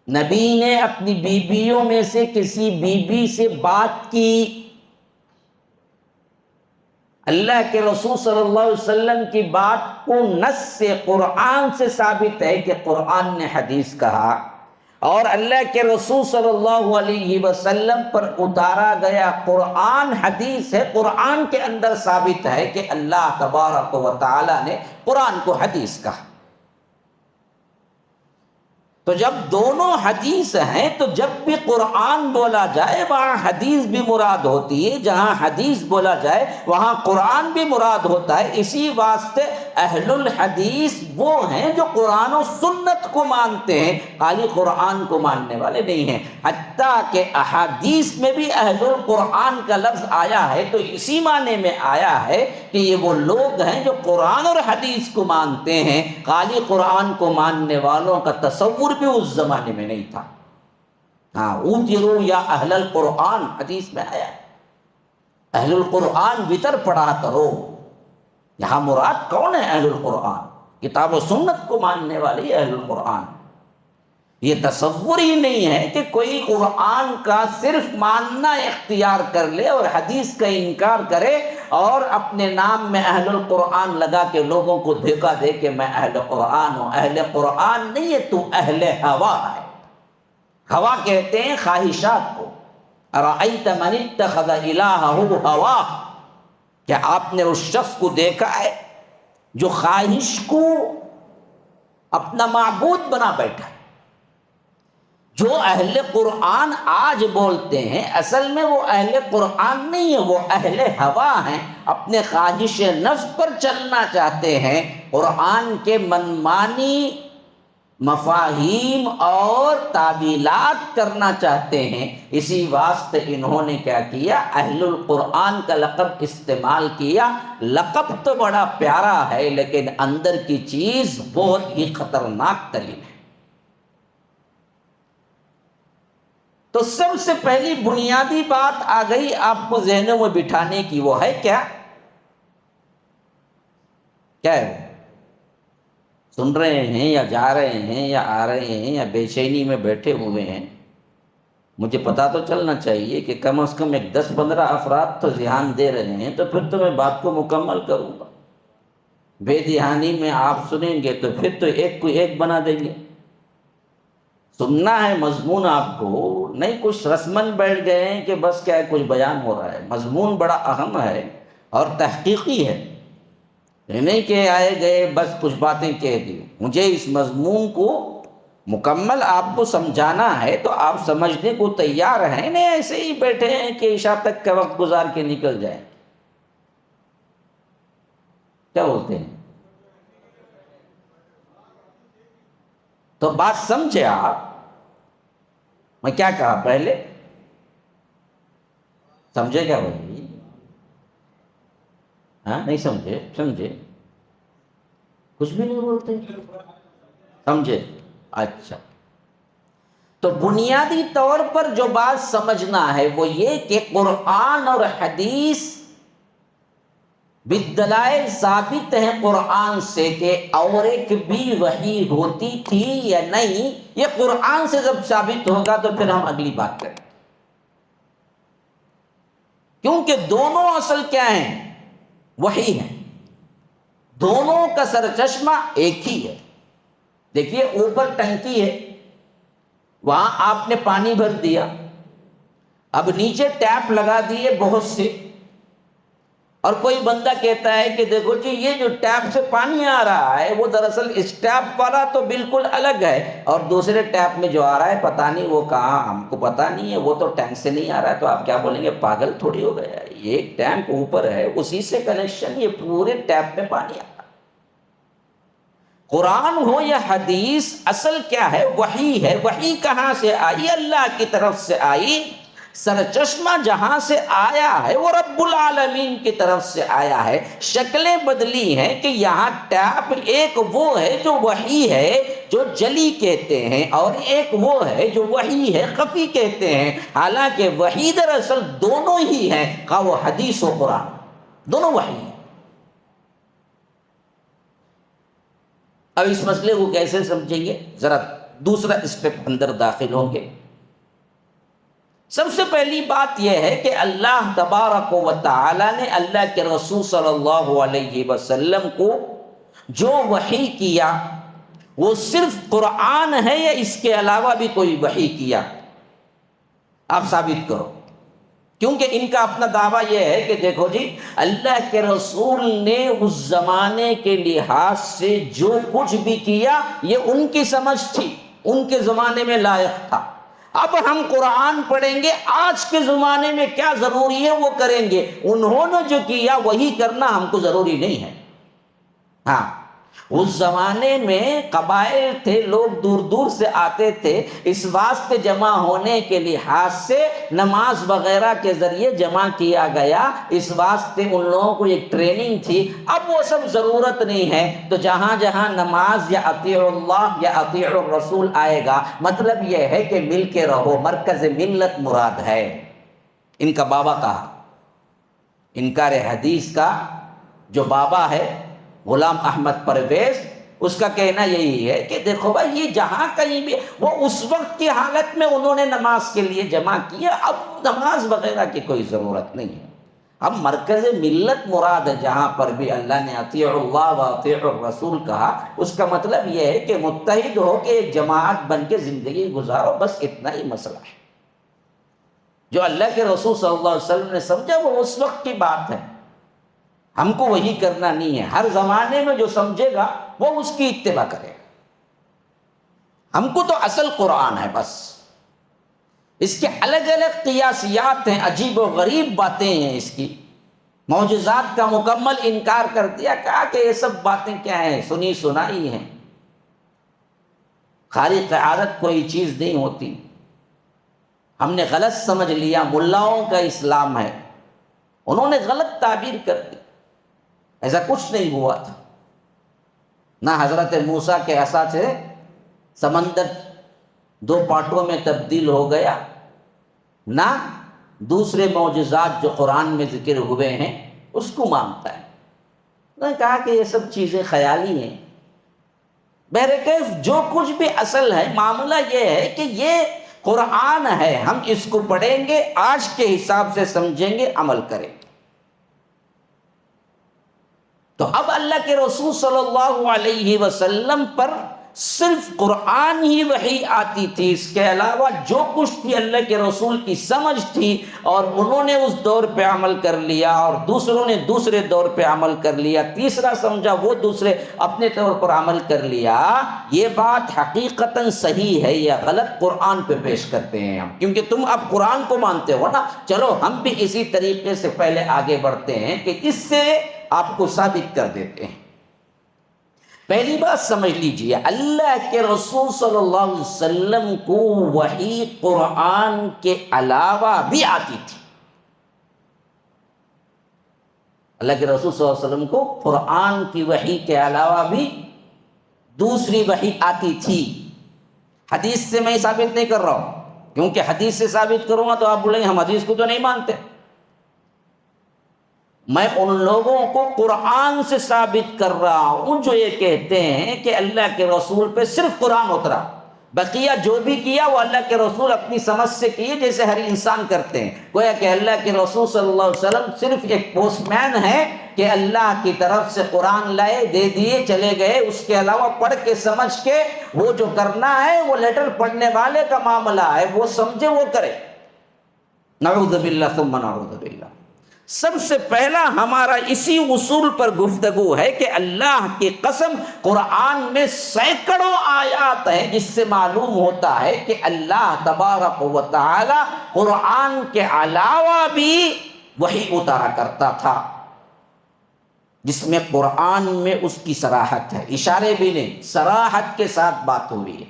[SPEAKER 1] نبی نے اپنی بیویوں میں سے کسی بیوی سے بات کی۔ اللہ کے رسول صلی اللہ علیہ وسلم کی بات کو نص سے قرآن سے ثابت ہے کہ قرآن نے حدیث کہا، اور اللہ کے رسول صلی اللہ علیہ وسلم پر اتارا گیا قرآن حدیث ہے، قرآن کے اندر ثابت ہے کہ اللہ تبارک و تعالی نے قرآن کو حدیث کہا۔ تو جب دونوں حدیث ہیں تو جب بھی قرآن بولا جائے وہاں حدیث بھی مراد ہوتی ہے، جہاں حدیث بولا جائے وہاں قرآن بھی مراد ہوتا ہے۔ اسی واسطے اہل الحدیث وہ ہیں جو قرآن و سنت کو مانتے ہیں، خالی قرآن کو ماننے والے نہیں ہیں۔ حتیٰ کہ احادیث میں بھی اہل القرآن کا لفظ آیا ہے تو اسی معنی میں آیا ہے کہ یہ وہ لوگ ہیں جو قرآن اور حدیث کو مانتے ہیں، خالی قرآن کو ماننے والوں کا تصور بھی اس زمانے میں نہیں تھا۔ ہاں، اوترو یا اہل القرآن حدیث میں آیا ہے، اہل القرآن وطر پڑھا کرو۔ یہاں مراد کون ہے اہل القرآن؟ کتاب و سنت کو ماننے والے اہل القرآن۔ یہ تصور ہی نہیں ہے کہ کوئی قرآن کا صرف ماننا اختیار کر لے اور حدیث کا انکار کرے اور اپنے نام میں اہل القرآن لگا کے لوگوں کو دھوکہ دے کہ میں اہل قرآن ہوں۔ اہل قرآن نہیں ہے تو اہل ہوا ہے۔ ہوا کہتے ہیں خواہشات کو۔ ارأیت من اتخذ الہہ ہواہ، کیا آپ نے اس شخص کو دیکھا ہے جو خواہش کو اپنا معبود بنا بیٹھا ہے؟ جو اہل قرآن آج بولتے ہیں اصل میں وہ اہل قرآن نہیں ہے، وہ اہل ہوا ہیں، اپنے خواہش نفس پر چلنا چاہتے ہیں، قرآن کے منمانی مفاہیم اور تعویلات کرنا چاہتے ہیں۔ اسی واسطے انہوں نے کیا کیا، اہل القرآن کا لقب استعمال کیا۔ لقب تو بڑا پیارا ہے لیکن اندر کی چیز بہت ہی خطرناک ترین ہے۔ تو سب سے پہلی بنیادی بات آ گئی آپ کو ذہنوں میں بٹھانے کی، وہ ہے کیا؟ کیا ہے؟ سن رہے ہیں یا جا رہے ہیں یا آ رہے ہیں یا بے چینی میں بیٹھے ہوئے ہیں، مجھے پتا تو چلنا چاہیے کہ کم از کم ایک 10-15 افراد تو دھیان دے رہے ہیں، تو پھر تو میں بات کو مکمل کروں گا۔ بے دھیانی میں آپ سنیں گے تو پھر تو ایک کو ایک بنا دیں گے۔ سننا ہے مضمون آپ کو، نہیں کچھ رسمن بیٹھ گئے ہیں کہ بس کیا ہے کچھ بیان ہو رہا ہے۔ مضمون بڑا اہم ہے اور تحقیقی ہے، یہ نہیں کہ آئے گئے بس کچھ باتیں کہہ دی۔ مجھے اس مضمون کو مکمل آپ کو سمجھانا ہے تو آپ سمجھنے کو تیار ہیں، نہیں ایسے ہی بیٹھے ہیں کہ عشاء تک کا وقت گزار کے نکل جائیں۔ کیا بولتے ہیں؟ تو بات سمجھے آپ، میں کیا کہا پہلے؟ سمجھے کیا بھائی؟ ہاں نہیں سمجھے؟ سمجھے؟ کچھ بھی نہیں بولتے؟ سمجھے؟ اچھا، تو بنیادی طور پر جو بات سمجھنا ہے وہ یہ کہ قرآن اور حدیث بالدلائل ثابت ہیں قرآن سے کہ اور ایک بھی وحی ہوتی تھی یا نہیں۔ یہ قرآن سے جب ثابت ہوگا تو پھر ہم اگلی بات کریں، کیونکہ دونوں اصل کیا ہیں؟ وحی ہیں، دونوں کا سر چشمہ ایک ہی ہے۔ دیکھیے اوپر ٹنکی ہے، وہاں آپ نے پانی بھر دیا، اب نیچے ٹیپ لگا دیے بہت سے، اور کوئی بندہ کہتا ہے کہ دیکھو جی یہ جو ٹیپ سے پانی آ رہا ہے وہ دراصل اس ٹیپ والا تو بالکل الگ ہے، اور دوسرے ٹیپ میں جو آ رہا ہے پتہ نہیں وہ کہاں، ہم کو پتہ نہیں ہے، وہ تو ٹینک سے نہیں آ رہا ہے۔ تو آپ کیا بولیں گے؟ پاگل تھوڑی ہو گیا، یہ ایک ٹینک اوپر ہے اسی سے کنیکشن، یہ پورے ٹیپ میں پانی آ رہا ہے۔ قرآن ہو یا حدیث، اصل کیا ہے؟ وحی ہے۔ وحی کہاں سے آئی؟ اللہ کی طرف سے آئی۔ سر چشمہ جہاں سے آیا ہے وہ رب العالمین کی طرف سے آیا ہے۔ شکلیں بدلی ہیں کہ یہاں ٹیپ ایک وہ ہے جو وحی ہے جو جلی کہتے ہیں، اور ایک وہ ہے جو وحی ہے خفی کہتے ہیں۔ حالانکہ وحی دراصل دونوں ہی ہیں، خواہ وہ حدیث و قرآن، دونوں وحی ہیں۔ اب اس مسئلے کو کیسے سمجھیں گے؟ ذرا دوسرا اسٹیپ اندر داخل ہوں گے۔ سب سے پہلی بات یہ ہے کہ اللہ تبارک و تعالی نے اللہ کے رسول صلی اللہ علیہ وسلم کو جو وحی کیا وہ صرف قرآن ہے یا اس کے علاوہ بھی کوئی وحی کیا؟ آپ ثابت کرو، کیونکہ ان کا اپنا دعویٰ یہ ہے کہ دیکھو جی اللہ کے رسول نے اس زمانے کے لحاظ سے جو کچھ بھی کیا یہ ان کی سمجھ تھی، ان کے زمانے میں لائق تھا۔ اب ہم قرآن پڑھیں گے، آج کے زمانے میں کیا ضروری ہے وہ کریں گے، انہوں نے جو کیا وہی کرنا ہم کو ضروری نہیں ہے۔ ہاں اس زمانے میں قبائل تھے، لوگ دور دور سے آتے تھے، اس واسطے جمع ہونے کے لحاظ سے نماز وغیرہ کے ذریعے جمع کیا گیا، اس واسطے ان لوگوں کو ایک ٹریننگ تھی۔ اب وہ سب ضرورت نہیں ہے، تو جہاں جہاں نماز یا اطیع اللہ یا اطیع الرسول آئے گا، مطلب یہ ہے کہ مل کے رہو، مرکز ملت مراد ہے۔ ان کا بابا کہا، انکار حدیث کا جو بابا ہے غلام احمد پرویز، اس کا کہنا یہی ہے کہ دیکھو بھائی یہ جہاں کہیں بھی، وہ اس وقت کی حالت میں انہوں نے نماز کے لیے جمع کیا، اب نماز وغیرہ کی کوئی ضرورت نہیں ہے۔ اب مرکز ملت مراد ہے، جہاں پر بھی اللہ نے اطیع اللہ و اطیع الرسول کہا، اس کا مطلب یہ ہے کہ متحد ہو کے ایک جماعت بن کے زندگی گزارو، بس اتنا ہی مسئلہ ہے۔ جو اللہ کے رسول صلی اللہ علیہ وسلم نے سمجھا وہ اس وقت کی بات ہے، ہم کو وہی کرنا نہیں ہے۔ ہر زمانے میں جو سمجھے گا وہ اس کی اتباع کرے گا۔ ہم کو تو اصل قرآن ہے بس، اس کے الگ الگ قیاسیات ہیں، عجیب و غریب باتیں ہیں، اس کی معجزات کا مکمل انکار کر دیا، کہا کہ یہ سب باتیں کیا ہیں؟ سنی سنائی ہیں، خارق عادت کوئی چیز نہیں ہوتی۔ ہم نے غلط سمجھ لیا ملاؤں کا اسلام ہے، انہوں نے غلط تعبیر کر دی، ایسا کچھ نہیں ہوا تھا۔ نہ حضرت موسیٰ کے عصا سے سمندر 2 پارٹوں میں تبدیل ہو گیا، نہ دوسرے معجزات جو قرآن میں ذکر ہوئے ہیں اس کو مانتا ہے۔ انہوں نے کہا کہ یہ سب چیزیں خیالی ہیں، بہرکیف جو کچھ بھی اصل ہے، معاملہ یہ ہے کہ یہ قرآن ہے، ہم اس کو پڑھیں گے، آج کے حساب سے سمجھیں گے، عمل کریں گے۔ تو اب اللہ کے رسول صلی اللہ علیہ وسلم پر صرف قرآن ہی وحی آتی تھی، اس کے علاوہ جو کچھ تھی اللہ کے رسول کی سمجھ تھی، اور انہوں نے اس دور پہ عمل کر لیا اور دوسروں نے دوسرے دور پہ عمل کر لیا، تیسرا سمجھا وہ دوسرے اپنے طور پر عمل کر لیا۔ یہ بات حقیقتاً صحیح ہے یا غلط قرآن پہ پیش کرتے ہیں ہم، کیونکہ تم اب قرآن کو مانتے ہو نا، چلو ہم بھی اسی طریقے سے پہلے آگے بڑھتے ہیں کہ اس سے آپ کو ثابت کر دیتے ہیں۔ پہلی بات سمجھ لیجئے، اللہ کے رسول صلی اللہ علیہ وسلم کو وحی قرآن کے علاوہ بھی آتی تھی۔ اللہ کے رسول صلی اللہ علیہ وسلم کو قرآن کی وحی کے علاوہ بھی دوسری وحی آتی تھی۔ حدیث سے میں ثابت نہیں کر رہا ہوں، کیونکہ حدیث سے ثابت کروں گا تو آپ بولیں گے ہم حدیث کو تو نہیں مانتے۔ میں ان لوگوں کو قرآن سے ثابت کر رہا ہوں جو یہ کہتے ہیں کہ اللہ کے رسول پہ صرف قرآن اترا، بقیہ جو بھی کیا وہ اللہ کے رسول اپنی سمجھ سے کیے، جیسے ہر انسان کرتے ہیں۔ گویا کہ اللہ کے رسول صلی اللہ علیہ وسلم صرف ایک پوسٹ مین ہے کہ اللہ کی طرف سے قرآن لائے، دے دیے، چلے گئے، اس کے علاوہ پڑھ کے سمجھ کے وہ جو کرنا ہے وہ لیٹر پڑھنے والے کا معاملہ ہے، وہ سمجھے وہ کرے۔ نعوذ باللہ ثم نعوذ باللہ۔ سب سے پہلا ہمارا اسی اصول پر گفتگو ہے کہ اللہ کی قسم قرآن میں سینکڑوں آیات ہیں جس سے معلوم ہوتا ہے کہ اللہ تبارک و تعالی قرآن کے علاوہ بھی وحی اتارا کرتا تھا، جس میں قرآن میں اس کی صراحت ہے، اشارے بھی نہیں، صراحت کے ساتھ بات ہوئی ہے،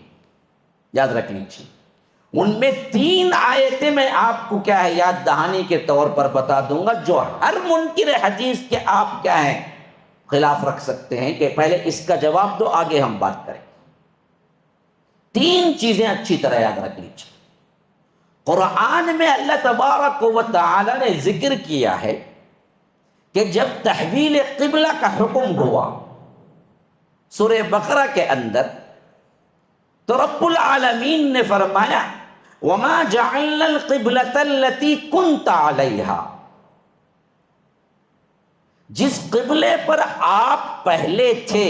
[SPEAKER 1] یاد رکھ لیجیے۔ ان میں 3 آیتیں میں آپ کو کیا ہے یاد دہانی کے طور پر بتا دوں گا، جو ہر منکر حدیث کے آپ کیا ہیں خلاف رکھ سکتے ہیں، کہ پہلے اس کا جواب دو، آگے ہم بات کریں۔ 3 چیزیں اچھی طرح یاد رکھ لیجیے۔ قرآن میں اللہ تبارک و تعالی نے ذکر کیا ہے کہ جب تحویل قبلہ کا حکم ہوا سورہ بقرہ کے اندر، تو رب العالمین نے فرمایا وَمَا جَعَلْنَا الْقِبْلَةَ الَّتِي كُنْتَ عَلَيْهَا، جس قبلے پر آپ پہلے تھے،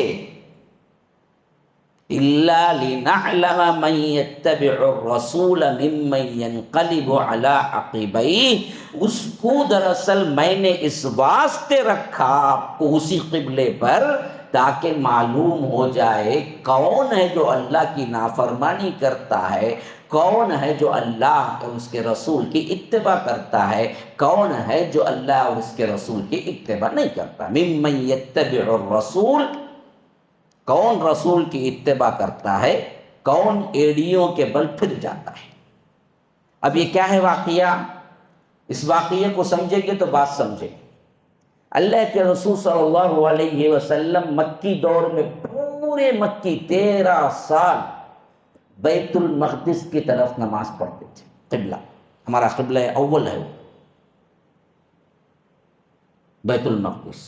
[SPEAKER 1] إِلَّا لِنَعْلَمَ مَنْ يَتَّبِعُ الرَّسُولَ مِمَّنْ يَنْقَلِبُ عَلَىٰ عَقِبَيْهِ، اس کو دراصل میں نے اس واسطے رکھا آپ کو اسی قبلے پر تاکہ معلوم ہو جائے کون ہے جو اللہ کی نافرمانی کرتا ہے، کون ہے جو اللہ اور اس کے رسول کی اتباع کرتا ہے، کون ہے جو اللہ اور اس کے رسول کی اتباع نہیں کرتا۔ ممن یتبع الرسول، کون رسول کی اتباع کرتا ہے، کون ایڑیوں کے بل پھر جاتا ہے۔ اب یہ کیا ہے واقعہ؟ اس واقعے کو سمجھیں گے تو بات سمجھیں گے۔ اللہ کے رسول صلی اللہ علیہ وسلم مکی دور میں پورے مکی 13 سال بیت المقدس کی طرف نماز پڑھتے تھے۔ قبلہ ہمارا قبلہ اول ہے بیت المقدس،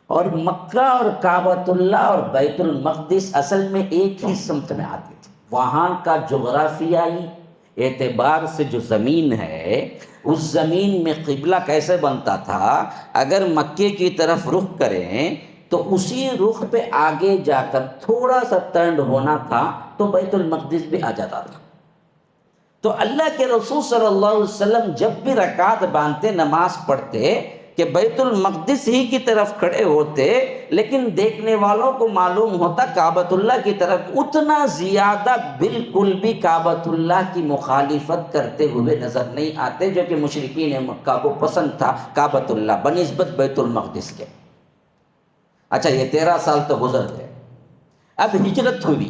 [SPEAKER 1] اور مکہ اور کعبۃ اللہ اور بیت المقدس اصل میں ایک ہی سمت میں آتے تھے۔ وہاں کا جغرافیائی اعتبار سے جو زمین ہے، اس زمین میں قبلہ کیسے بنتا تھا؟ اگر مکے کی طرف رخ کریں تو اسی رخ پہ آگے جا کر تھوڑا سا ٹرن ہونا تھا تو بیت المقدس بھی آ جاتا تھا۔ تو اللہ کے رسول صلی اللہ علیہ وسلم جب بھی رکعت باندھتے، نماز پڑھتے، کہ بیت المقدس ہی کی طرف کھڑے ہوتے، لیکن دیکھنے والوں کو معلوم ہوتا کعبۃ اللہ کی طرف، اتنا زیادہ بالکل بھی کعبۃ اللہ کی مخالفت کرتے ہوئے نظر نہیں آتے، جو کہ مشرکین مکہ کو پسند تھا کعبۃ اللہ بنسبت بیت المقدس کے۔ اچھا، یہ 13 سال تو گزر گئے، اب ہجرت ہوئی۔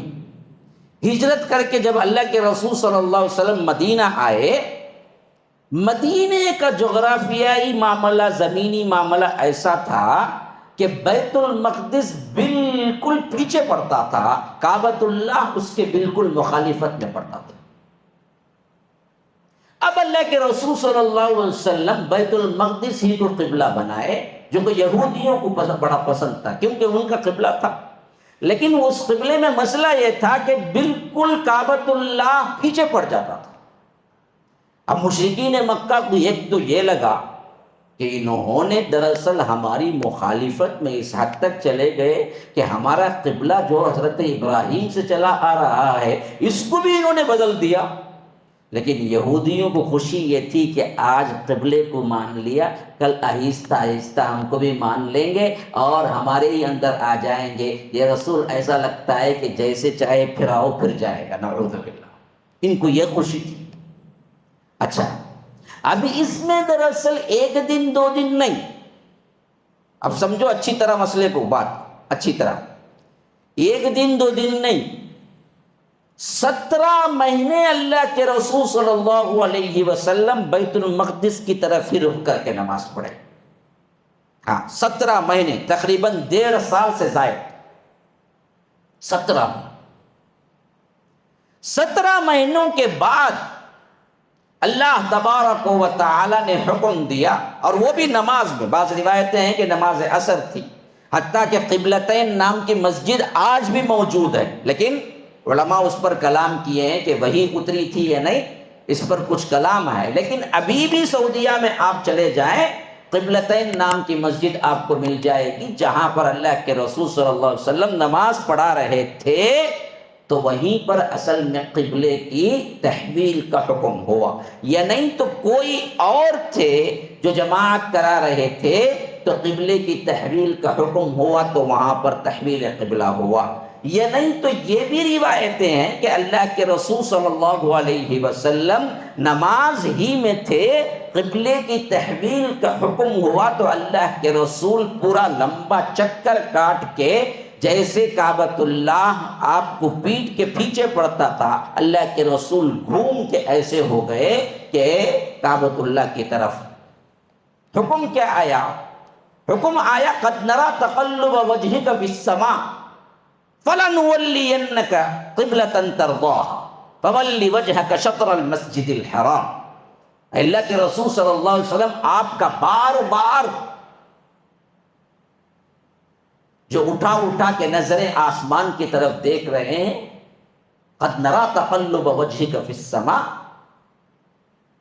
[SPEAKER 1] ہجرت کر کے جب اللہ کے رسول صلی اللہ علیہ وسلم مدینہ آئے، مدینے کا جغرافیائی معاملہ، زمینی معاملہ ایسا تھا کہ بیت المقدس بالکل پیچھے پڑتا تھا، کعبۃ اللہ اس کے بالکل مخالفت میں پڑتا تھا۔ اب اللہ کے رسول صلی اللہ علیہ وسلم بیت المقدس ہی کو قبلہ بنائے، جو کہ یہودیوں کو بڑا پسند تھا، کیونکہ ان کا قبلہ تھا۔ لیکن اس قبلے میں مسئلہ یہ تھا کہ بالکل کعبۃ اللہ پیچھے پڑ جاتا تھا۔ اب مشرکین مکہ کو ایک تو یہ لگا کہ انہوں نے دراصل ہماری مخالفت میں اس حد تک چلے گئے کہ ہمارا قبلہ جو حضرت ابراہیم سے چلا آ رہا ہے اس کو بھی انہوں نے بدل دیا۔ لیکن یہودیوں کو خوشی یہ تھی کہ آج قبلے کو مان لیا، کل آہستہ آہستہ ہم کو بھی مان لیں گے اور ہمارے ہی اندر آ جائیں گے۔ یہ رسول ایسا لگتا ہے کہ جیسے چاہے پھراؤ پھر جائے گا، نعوذ باللہ۔ ان کو یہ خوشی تھی۔ اچھا، اب اس میں دراصل ایک دن دو دن نہیں، اب سمجھو اچھی طرح مسئلے کو، بات اچھی طرح، ایک دن دو دن نہیں، 17 مہینے اللہ کے رسول صلی اللہ علیہ وسلم بیت المقدس کی طرف ہی رخ کر کے نماز پڑھے۔ ہاں، 17 مہینے، تقریباً 1.5 سال سے زائد، 17 مہینوں کے بعد اللہ تبارک و تعالی نے حکم دیا، اور وہ بھی نماز میں۔ بعض روایتیں ہیں کہ نماز عصر تھی، حتیٰ کہ قبلتین نام کی مسجد آج بھی موجود ہے، لیکن علماء اس پر کلام کیے ہیں کہ وہی اتری تھی یا نہیں، اس پر کچھ کلام ہے۔ لیکن ابھی بھی سعودیہ میں آپ چلے جائیں، قبلتین نام کی مسجد آپ کو مل جائے گی، جہاں پر اللہ کے رسول صلی اللہ علیہ وسلم نماز پڑھا رہے تھے، تو وہیں پر اصل میں قبلے کی تحویل کا حکم ہوا، یا نہیں تو کوئی اور تھے جو جماعت کرا رہے تھے تو قبلے کی تحویل کا حکم ہوا تو وہاں پر تحویل قبلہ ہوا، یا نہیں تو یہ بھی روایتیں ہیں کہ اللہ کے رسول صلی اللہ علیہ وسلم نماز ہی میں تھے، قبلے کی تحویل کا حکم ہوا تو اللہ کے رسول پورا لمبا چکر کاٹ کے، جیسے کعبۃ اللہ آپ کو پیٹ کے پیچھے پڑتا تھا، اللہ کے رسول گھوم کے ایسے ہو گئے کہ کعبۃ اللہ کی طرف۔ حکم کیا آیا؟ حکم آیا قد نرى تقلب وجهك في السماء فلنولينك قبلة ترضاها فول وجهك شطر المسجد الحرام۔ اللہ کے رسول صلی اللہ علیہ وسلم آپ کا بار بار جو اٹھا کے نظریں آسمان کی طرف دیکھ رہے ہیں، قد نرى تقلب وجهك في السماء،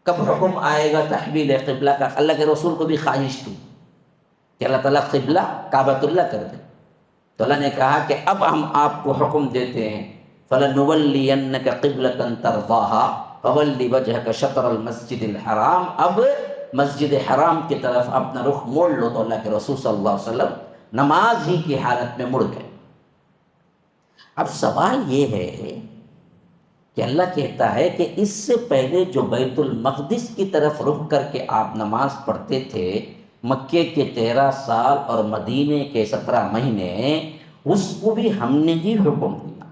[SPEAKER 1] کب حکم آئے گا تحویل قبلہ کا؟ اللہ کے رسول کو بھی خواہش تھی کہ اللہ تعالیٰ قبلہ کعبۃ اللہ کر دے، تو اللہ نے کہا کہ اب ہم آپ کو حکم دیتے ہیں فَلَنُوَلِّيَنَّكَ قِبْلَةً تَرْضَاهَا فَوَلِّ وَجْهَكَ شَطْرَ الْمَسْجِدِ الْحَرَامِ۔ اب مسجد حرام کی طرف اپنا رخ موڑ لو، تو اللہ کے رسول صلی اللہ علیہ وسلم نماز ہی کی حالت میں مڑ گئے۔ اب سوال یہ ہے کہ اللہ کہتا ہے کہ اس سے پہلے جو بیت المقدس کی طرف رخ کر کے آپ نماز پڑھتے تھے، مکے کے 13 سال اور مدینے کے 17 مہینے، اس کو بھی ہم نے ہی حکم دیا۔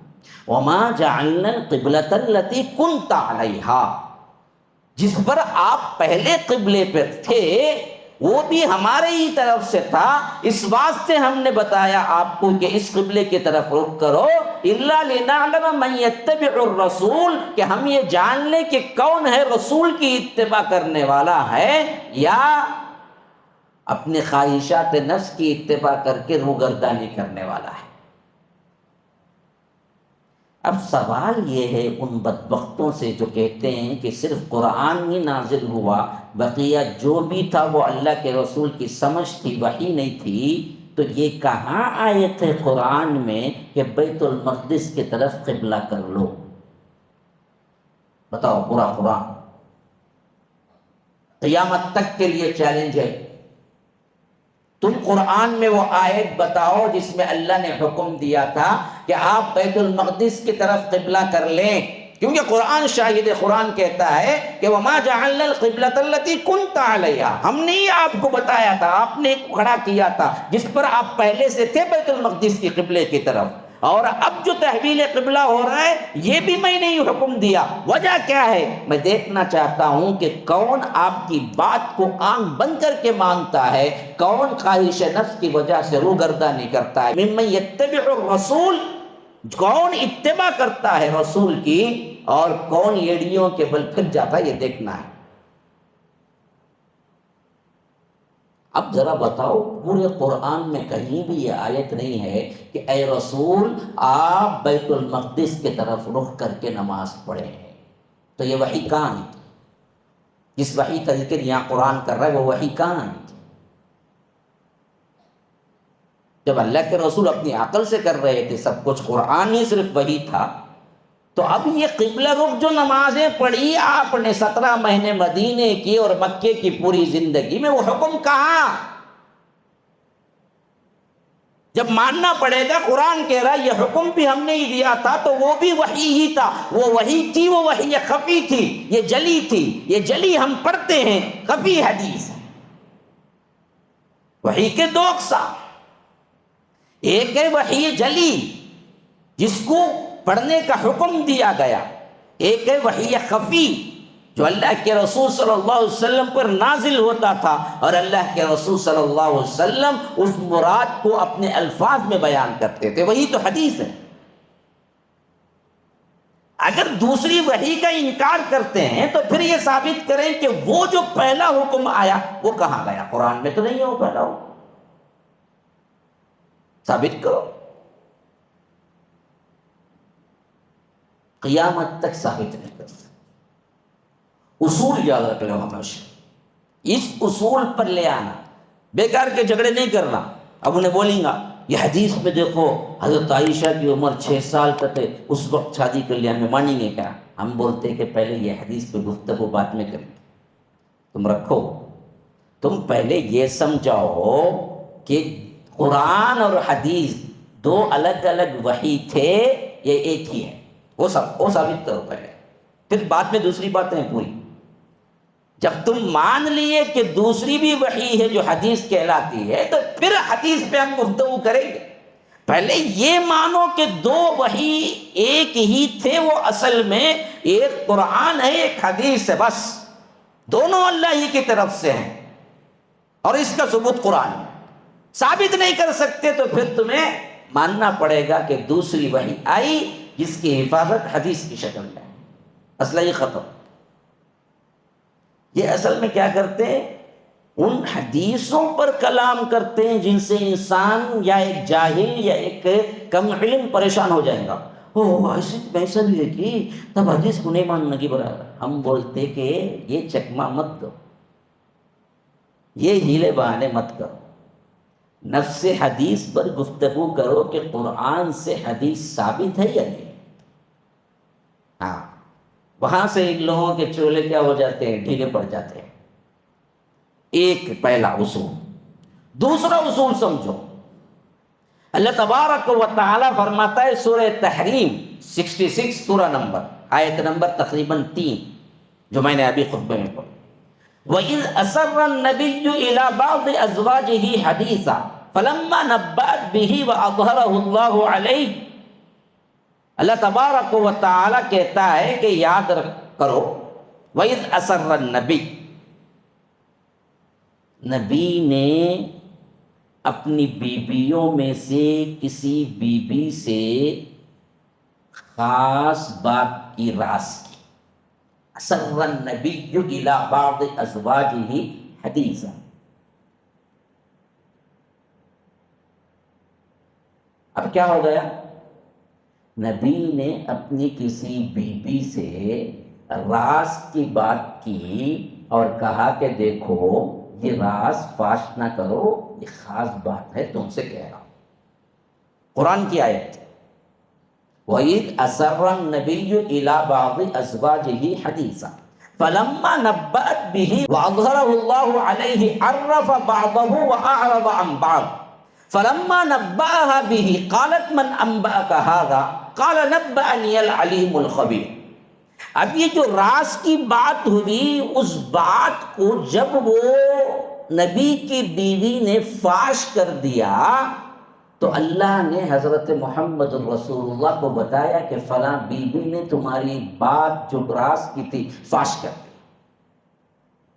[SPEAKER 1] وَمَا جَعَلْنَا الْقِبْلَةَ الَّتِي كُنْتَ عَلَيْهَا، جس پر آپ پہلے قبلے پر تھے وہ بھی ہمارے ہی طرف سے تھا، اس واسطے ہم نے بتایا آپ کو کہ اس قبلے کی طرف رخ کرو، إِلَّا لِنَعْلَمَ مَن يَتَّبِعُ الرَّسُولَ، کہ ہم یہ جان لیں کہ کون ہے رسول کی اتباع کرنے والا ہے یا اپنے خواہشات نفس کی اتباع کر کے روگردانی کرنے والا ہے۔ اب سوال یہ ہے ان بدبختوں سے جو کہتے ہیں کہ صرف قرآن ہی نازل ہوا، بقیہ جو بھی تھا وہ اللہ کے رسول کی سمجھ تھی، وحی نہیں تھی، تو یہ کہاں آیت ہے قرآن میں کہ بیت المقدس کی طرف قبلہ کر لو؟ بتاؤ، پورا قرآن قیامت تک کے لیے چیلنج ہے۔ تم قرآن میں وہ آیت بتاؤ جس میں اللہ نے حکم دیا تھا کہ آپ بیت المقدس کی طرف قبلہ کر لیں، کیونکہ قرآن شاہد، قرآن کہتا ہے کہ وَمَا جَعَلْنَا الْقِبْلَةَ الَّتِي كُنْتَ عَلَيْهَا، ہم نے ہی آپ کو بتایا تھا، آپ نے کھڑا کیا تھا جس پر آپ پہلے سے تھے بیت المقدس کی قبلے کی طرف، اور اب جو تحویل قبلہ ہو رہا ہے یہ بھی میں نے ہی حکم دیا۔ وجہ کیا ہے؟ میں دیکھنا چاہتا ہوں کہ کون آپ کی بات کو آنکھ بند کر کے مانتا ہے، کون خواہش نفس کی وجہ سے روگردانی کرتا ہے۔ ممن یتبع الرسول، کون اتباع کرتا ہے رسول کی اور کون ایڑیوں کے بل پھر جاتا ہے، یہ دیکھنا ہے۔ اب ذرا بتاؤ، پورے قرآن میں کہیں بھی یہ آیت نہیں ہے کہ اے رسول آپ بیت المقدس کی طرف رخ کر کے نماز پڑھیں، تو یہ وحی کہاں ہے؟ جس وحی کا ذکر یہاں قرآن کر رہا ہے وہ وحی کہاں ہے؟ جب اللہ کے رسول اپنی عقل سے کر رہے تھے سب کچھ، قرآن ہی صرف وہی تھا، تو اب یہ قبلہ رخ جو نمازیں پڑھی آپ نے 17 مہینے مدینے کی اور مکے کی پوری زندگی میں، وہ حکم کہاں؟ جب ماننا پڑے گا قرآن کہہ رہا یہ حکم بھی ہم نے ہی دیا تھا، تو وہ بھی وحی ہی تھا، وہ وحی تھی، وہ وحی خفی تھی، یہ جلی تھی، یہ جلی ہم پڑھتے ہیں، خفی حدیث ہے۔ وحی کے دو اقسام، ایک ہے وحی جلی جس کو پڑھنے کا حکم دیا گیا، ایک ہے وحی خفی جو اللہ کے رسول صلی اللہ علیہ وسلم پر نازل ہوتا تھا، اور اللہ کے رسول صلی اللہ علیہ وسلم اس مراد کو اپنے الفاظ میں بیان کرتے تھے، وہی تو حدیث ہے۔ اگر دوسری وحی کا انکار کرتے ہیں تو پھر یہ ثابت کریں کہ وہ جو پہلا حکم آیا وہ کہاں گیا؟ قرآن میں تو نہیں ہے وہ پہلا حکم، ثابت کرو۔ قیامت تک ثابت نہیں کر سکتے۔ اصول یاد رکھ لو ہمیشہ، اس اصول پر لے آنا، بیکار کے جھگڑے نہیں کرنا۔ اب انہیں بولیں گا یہ حدیث میں دیکھو حضرت عائشہ کی عمر 6 سال تک ہے، اس وقت شادی کر لیا، ہمیں مانیں گے کیا؟ ہم بولتے کہ پہلے یہ حدیث پہ گفتگو بعد میں کریں گے، تم رکھو، تم پہلے یہ سمجھاؤ کہ قرآن اور حدیث دو الگ الگ وحی تھے، یہ ایک ہی ہے، وہ ثابت کرو پہلے، پھر بعد میں دوسری باتیں پوری۔ جب تم مان لیے کہ دوسری بھی وحی ہے جو حدیث کہلاتی ہے، تو پھر حدیث پہ ہم گفتگو کریں گے۔ پہلے یہ مانو کہ دو وحی ایک ہی تھے، وہ اصل میں ایک قرآن ہے ایک حدیث ہے، بس دونوں اللہ ہی کی طرف سے ہیں، اور اس کا ثبوت قرآن ہے۔ ثابت نہیں کر سکتے تو پھر تمہیں ماننا پڑے گا کہ دوسری وحی آئی جس کی حفاظت حدیث کی شکل میں ہے، مسئلہ ہی ختم۔ یہ اصل میں کیا کرتے ہیں؟ ان حدیثوں پر کلام کرتے ہیں جن سے انسان یا ایک جاہل یا ایک کم علم پریشان ہو جائے گا۔ ایسا بھی ہے کہ تب حدیث کو نہیں ماننے کی برابر۔ ہم بولتے کہ یہ چکما مت دو، یہ ہیلے بہانے مت کرو، نفس حدیث پر گفتگو کرو کہ قرآن سے حدیث ثابت ہے یا نہیں۔ ہاں، وہاں سے ان لوگوں کے چولے کیا ہو جاتے ہیں؟ ڈھیلے پڑ جاتے ہیں۔ ایک پہلا اصول۔ دوسرا اصول سمجھو، اللہ تبارک و تعالی فرماتا ہے سورہ تحریم 66 سورہ نمبر، آیت نمبر تقریباً 3 جو میں نے ابھی خطبے میں پڑھی، وَإِذْ أَسَرَّ النَّبِيُّ إِلَى بَعْضِ أَزْوَاجِهِ حَدِيثًا فَلَمَّا نَبَّأَتْ بِهِ وَأَظْهَرَهُ اللَّهُ عَلَيْهِ۔ اللہ تبارک و تعالی کہتا ہے کہ یاد کرو، وَإِذْ أَسَرَّ النَّبِيُّ، نبی نے اپنی بیویوں میں سے کسی بیوی سے خاص بات کی راز کی۔ أَسَرَّ النَّبِيُّ إِلَى بَعْضِ أَزْوَاجِهِ حَدِيثًا۔ اب کیا ہو گیا؟ نبی نے اپنی کسی بیوی سے راز کی بات کی اور کہا کہ دیکھو یہ راز فاش نہ کرو، یہ خاص بات ہے تم سے کہہ رہا ہوں۔ قرآن کی آیت، وَإِذْ أَسَرَّ النَّبِيُّ إِلَى بَعْضِ أَزْوَاجِهِ حَدِيثًا فَلَمَّا نَبَّأَتْ بِهِ وَأَظْهَرَهُ اللَّهُ عَلَيْهِ عَرَّفَ بَعْضَهُ وَأَعْرَضَ عَنْ بَعْضٍ فَلَمَّا نَبَّأَهَا بِهِ قَالَتْ مَنْ أَنْبَأَكَ هَذَا قَالَ نَبَّأَنِيَ الْعَلِيمُ الْخَبِيرُ۔ اب یہ جو راز کی بات ہوئی، اس بات کو جب وہ نبی کی بیوی نے فاش کر دیا تو اللہ نے حضرت محمد رسول اللہ کو بتایا کہ فلاں بیوی نے تمہاری بات جو راز کی تھی فاش کر دی۔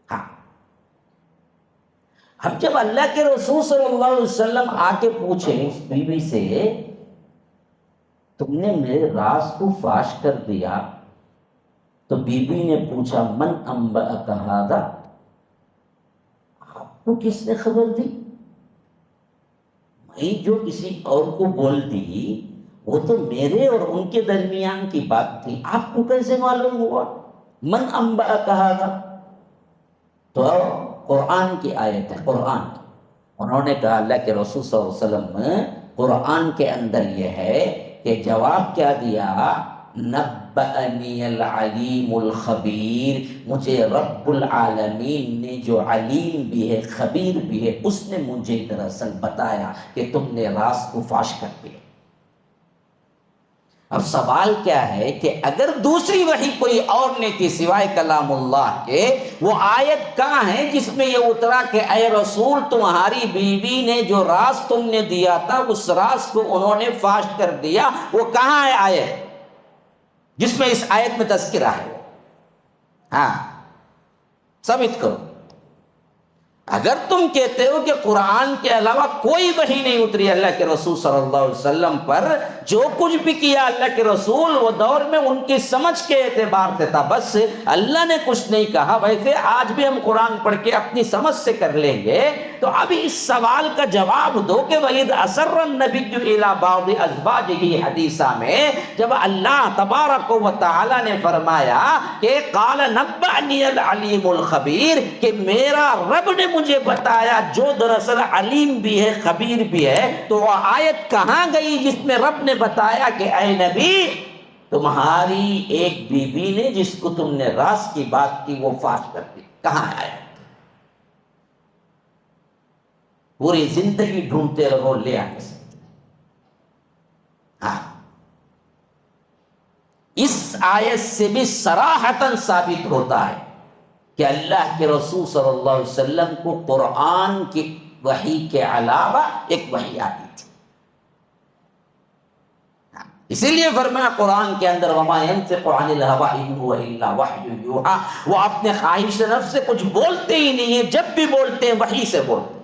[SPEAKER 1] ہاں، اب جب اللہ کے رسول صلی اللہ علیہ وسلم آ کے پوچھے اس بیوی سے تم نے میرے راز کو فاش کر دیا، تو بیوی نے پوچھا من انبأک ھذا، آپ وہ کس نے خبر دی؟ میں جو کسی اور کو بول دی وہ تو میرے اور ان کے درمیان کی بات تھی، آپ کو کیسے معلوم ہوا؟ من انبأ کہا تھا تو قرآن کی آیت ہے، قرآن کی۔ انہوں نے کہا اللہ کے رسول صلی اللہ علیہ وسلم قرآن کے اندر یہ ہے کہ جواب کیا دیا؟ نبأنی العلیم الخبیر، مجھے رب العالمین نے جو علیم بھی ہے خبیر بھی ہے اس نے مجھے دراصل بتایا کہ تم نے راز کو فاش کر دیا۔ اب سوال کیا ہے کہ اگر دوسری وحی کوئی اور نے کی سوائے کلام اللہ کے، وہ آیت کہاں ہے جس میں یہ اترا کہ اے رسول تمہاری بیوی نے جو راز تم نے دیا تھا اس راز کو انہوں نے فاش کر دیا؟ وہ کہاں ہے آیت جس میں اس آیت میں تذکرہ ہے؟ ہاں ثابت کرو۔ اگر تم کہتے ہو کہ قرآن کے علاوہ کوئی وحی نہیں اتری اللہ کے رسول صلی اللہ علیہ وسلم پر، جو کچھ بھی کیا اللہ کے رسول وہ دور میں ان کی سمجھ کے اعتبار سے تھا، بس اللہ نے کچھ نہیں کہا، ویسے آج بھی ہم قرآن پڑھ کے اپنی سمجھ سے کر لیں گے، تو اب اس سوال کا جواب دو کہ وَإِذْ أَسَرَّ النَّبِيُّ إِلَىٰ بَعْضِ أَزْوَاجِهِ حدیثہ میں جب اللہ تبارک و تعالی نے فرمایا کہ قَالَ نَبَّأْنِيَ الْعَلِيمُ الْخَبِيرُ، کہ میرا رب نے مجھے بتایا جو دراصل علیم بھی ہے خبیر بھی ہے، تو وہ آیت کہاں گئی جس میں رب نے بتایا کہ اے نبی تمہاری ایک بیوی نے جس کو تم نے راز کی بات کی وہ فاش کر دی؟ کہاں ہے آیت؟ پوری زندگی ڈھونڈتے رہو، لے آنے سے۔ ہاں اس آیت سے بھی صراحتاً ثابت ہوتا ہے کہ اللہ کے رسول صلی اللہ علیہ وسلم کو قرآن کی وحی کے علاوہ ایک وحی آتی تھی۔ اسی لیے فرمایا قرآن کے اندر وَمَا يَنطِقُ عَنِ الْهَوَىٰ إِنْ هُوَ إِلَّا وَحْيٌ يُوحَىٰ، وہ اپنے خواہش نفس سے کچھ بولتے ہی نہیں ہیں، جب بھی بولتے ہیں وحی سے بولتے ہیں۔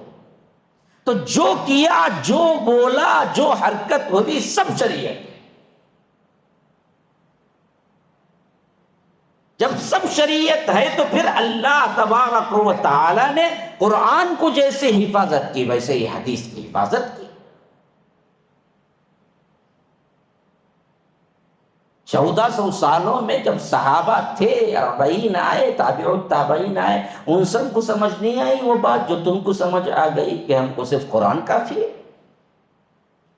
[SPEAKER 1] تو جو کیا، جو بولا، جو حرکت ہوئی سب شریعت۔ جب سب شریعت ہے تو پھر اللہ تبارک و تعالی نے قرآن کو جیسے حفاظت کی ویسے ہی حدیث کی حفاظت کی۔ 1400 سالوں میں جب صحابہ تھے، 40 آئے، تابع التابعین آئے، ان سب کو سمجھ نہیں آئی وہ بات جو تم کو سمجھ آ گئی کہ ہم کو صرف قرآن کافی ہے۔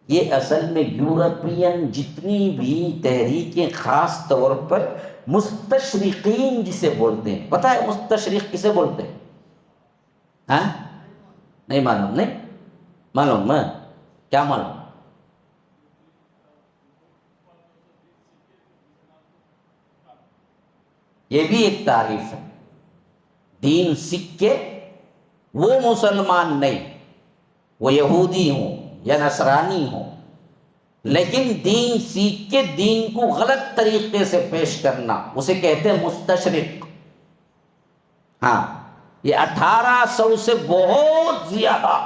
[SPEAKER 1] یہ اصل میں یورپین جتنی بھی تحریکیں، خاص طور پر مستشرقین جسے بولتے ہیں، پتہ ہے مستشرق کسے بولتے ہیں؟ ہاں نہیں معلوم؟ نہیں معلوم ہے؟ کیا معلوم؟ یہ بھی ایک تعریف ہے۔ دین سیکھ کے وہ مسلمان نہیں، وہ یہودی ہوں یا نصرانی ہوں، لیکن دین سیکھ کے دین کو غلط طریقے سے پیش کرنا اسے کہتے ہیں مستشرق۔ ہاں یہ 1800 سے بہت زیادہ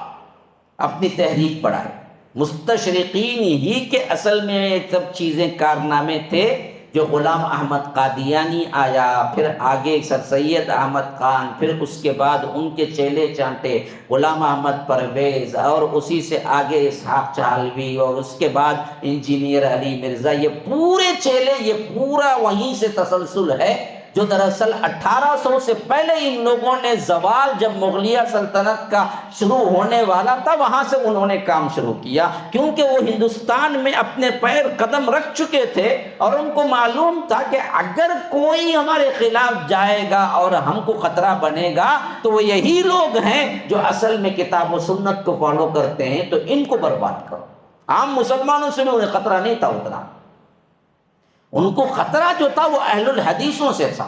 [SPEAKER 1] اپنی تحریک بڑھائے۔ مستشرقین ہی کے اصل میں یہ سب چیزیں کارنامے تھے جو غلام احمد قادیانی آیا، پھر آگے سر سید احمد خان، پھر اس کے بعد ان کے چیلے چانٹے غلام احمد پرویز، اور اسی سے آگے اسحاق چالوی، اور اس کے بعد انجینئر علی مرزا، یہ پورے چیلے، یہ پورا وہیں سے تسلسل ہے جو دراصل 1800 سے پہلے ان لوگوں نے زوال جب مغلیہ سلطنت کا شروع ہونے والا تھا وہاں سے انہوں نے کام شروع کیا، کیونکہ وہ ہندوستان میں اپنے پیر قدم رکھ چکے تھے اور ان کو معلوم تھا کہ اگر کوئی ہمارے خلاف جائے گا اور ہم کو خطرہ بنے گا تو وہ یہی لوگ ہیں جو اصل میں کتاب و سنت کو فالو کرتے ہیں، تو ان کو برباد کرو۔ عام مسلمانوں سے بھی انہیں خطرہ نہیں تھا اتنا، ان کو خطرہ جو تھا وہ اہل الحدیثوں سے تھا۔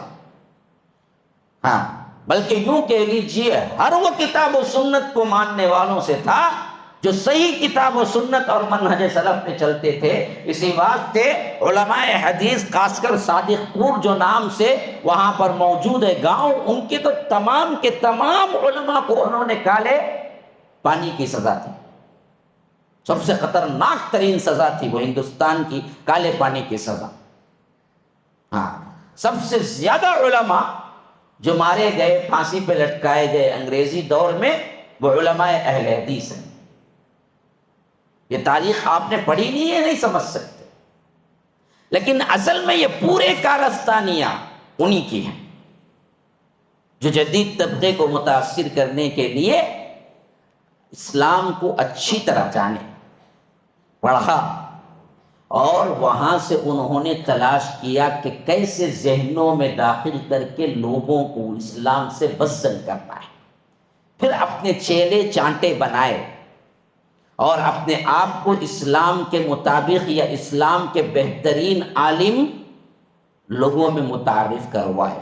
[SPEAKER 1] ہاں بلکہ یوں کہہ لیجئے ہر وہ کتاب و سنت کو ماننے والوں سے تھا جو صحیح کتاب و سنت اور منہج سلف پہ چلتے تھے۔ اسی واسطے علماء حدیث خاص کر صادق پور جو نام سے وہاں پر موجود ہے گاؤں، ان کے تو تمام کے تمام علماء کو انہوں نے کالے پانی کی سزا دی۔ سب سے خطرناک ترین سزا تھی وہ ہندوستان کی کالے پانی کی سزا۔ ہاں سب سے زیادہ علماء جو مارے گئے، پھانسی پہ لٹکائے گئے انگریزی دور میں، وہ علماء اہل حدیث ہیں. یہ تاریخ آپ نے پڑھی نہیں ہے، نہیں سمجھ سکتے. لیکن اصل میں یہ پورے کارستانیاں انہی کی ہیں جو جدید طبقے کو متاثر کرنے کے لیے اسلام کو اچھی طرح جانے، پڑھا، اور وہاں سے انہوں نے تلاش کیا کہ کیسے ذہنوں میں داخل کر کے لوگوں کو اسلام سے بدزن کرنا ہے. پھر اپنے چیلے چانٹے بنائے اور اپنے آپ کو اسلام کے مطابق یا اسلام کے بہترین عالم لوگوں میں متعارف کروائے،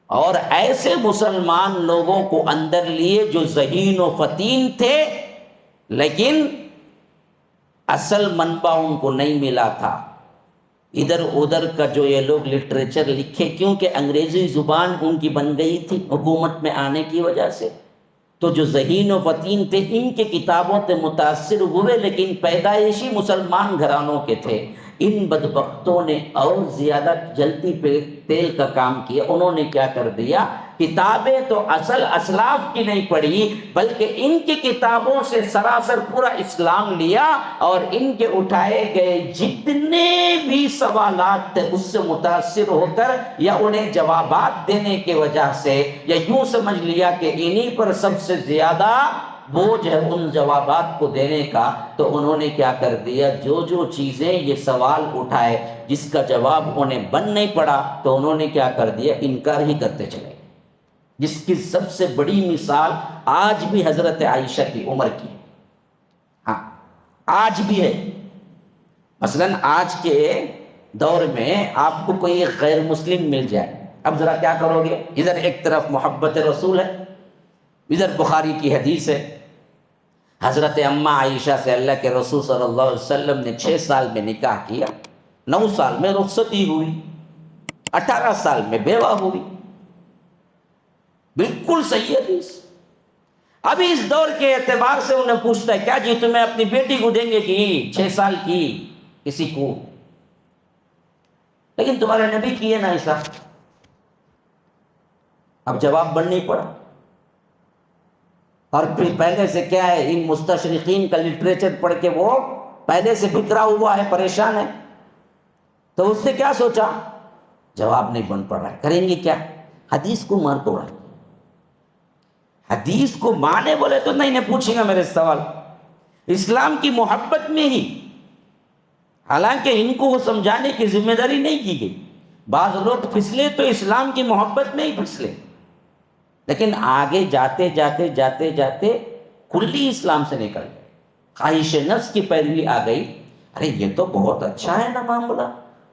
[SPEAKER 1] اور ایسے مسلمان لوگوں کو اندر لیے جو ذہین و فطین تھے لیکن اصل منبع ان کو نہیں ملا تھا. ادھر ادھر کا جو یہ لوگ لٹریچر لکھے، کیونکہ انگریزی زبان ان کی بن گئی تھی حکومت میں آنے کی وجہ سے، تو جو ذہین و فطین تھے ان کے کتابوں سے متاثر ہوئے، لیکن پیدائشی مسلمان گھرانوں کے تھے. ان بدبختوں نے اور زیادہ جلتی پہ تیل کا کام کیا. انہوں نے کیا کر دیا، کتابیں تو اصل اسلاف کی نہیں پڑھی بلکہ ان کی کتابوں سے سراسر پورا اسلام لیا، اور ان کے اٹھائے گئے جتنے بھی سوالات تھے اس سے متاثر ہو کر یا انہیں جوابات دینے کی وجہ سے، یا یوں سمجھ لیا کہ انہی پر سب سے زیادہ بوجھ ہے ان جوابات کو دینے کا، تو انہوں نے کیا کر دیا، جو چیزیں یہ سوال اٹھائے جس کا جواب انہیں بن نہیں پڑا تو انہوں نے کیا کر دیا، انکار ہی کرتے چلے. جس کی سب سے بڑی مثال آج بھی حضرت عائشہ کی عمر کی، ہاں آج بھی ہے. مثلا آج کے دور میں آپ کو کوئی غیر مسلم مل جائے، اب ذرا کیا کرو گے، ادھر ایک طرف محبت رسول ہے، ادھر بخاری کی حدیث ہے. حضرت اماں عائشہ سے اللہ کے رسول صلی اللہ علیہ وسلم نے 6 سال میں نکاح کیا، 9 سال میں رخصتی ہوئی، 18 سال میں بیوہ ہوئی. بالکل صحیح حدیث. ابھی اس دور کے اعتبار سے انہیں پوچھتا ہے، کیا جی تمہیں اپنی بیٹی کو دیں گے کہ 6 سال کی کسی کو؟ لیکن تمہارے نبی کیے نا ایسا. اب جواب بن نہیں پڑا. اور پھر پہلے سے کیا ہے، ان مستشرقین کا لٹریچر پڑھ کے وہ پہلے سے بکھرا ہوا ہے، پریشان ہے. تو اس نے کیا سوچا، جواب نہیں بن پڑ رہا ہے، کریں گے کیا؟ حدیث کو مار توڑا. حدیث کو مانے بولے تو نہیں پوچھیں گا میرے سوال، اسلام کی محبت میں ہی. حالانکہ ان کو وہ سمجھانے کی ذمہ داری نہیں کی گئی. بعض لوگ پھسلے تو اسلام کی محبت میں ہی پھسلے، لیکن آگے جاتے جاتے جاتے جاتے کلی اسلام سے نکل گئے. خواہش نفس کی پیروی آ گئی. ارے یہ تو بہت اچھا ہے نا معاملہ،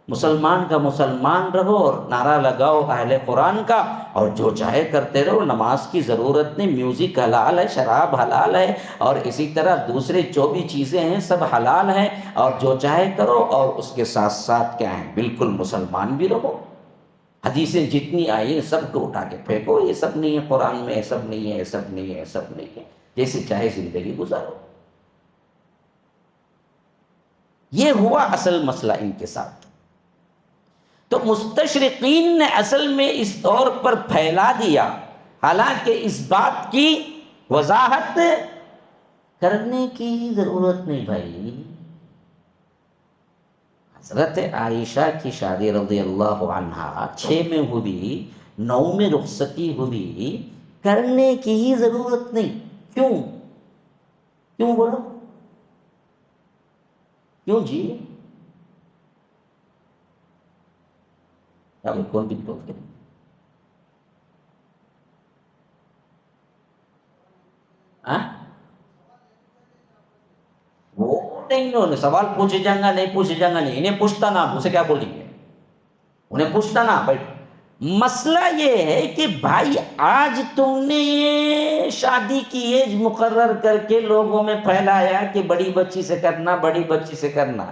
[SPEAKER 1] مسلمان کا مسلمان رہو اور نعرہ لگاؤ اہل قرآن کا، اور جو چاہے کرتے رہو، نماز کی ضرورت نہیں، میوزک حلال ہے، شراب حلال ہے، اور اسی طرح دوسرے جو بھی چیزیں ہیں سب حلال ہیں، اور جو چاہے کرو، اور اس کے ساتھ ساتھ کیا ہے، بالکل مسلمان بھی رہو. حدیثیں جتنی آئی ہیں سب کو اٹھا کے پھینکو، یہ سب نہیں ہے قرآن میں، یہ سب نہیں ہے، یہ سب نہیں ہے، یہ سب نہیں ہے، جیسے چاہے زندگی گزارو. یہ ہوا اصل مسئلہ ان کے ساتھ. تو مستشرقین نے اصل میں اس طور پر پھیلا دیا، حالانکہ اس بات کی وضاحت کرنے کی ضرورت نہیں بھائی. حضرت عائشہ کی شادی رضی اللہ عنہا 6 میں ہوئی، 9 میں رخصتی ہوئی، کرنے کی ہی ضرورت نہیں. کیوں بولو، کیوں جی؟ کون بھی بول کے وہ نہیں، سوال پوچھے جائیں گا نہیں پوچھے جائیں گا نہیں، انہیں پوچھتا نا، اسے کیا بولیں گے، انہیں پوچھتا نا. بھائی مسئلہ یہ ہے کہ بھائی آج تم نے شادی کی ایج مقرر کر کے لوگوں میں پھیلایا کہ بڑی بچی سے کرنا، بڑی بچی سے کرنا.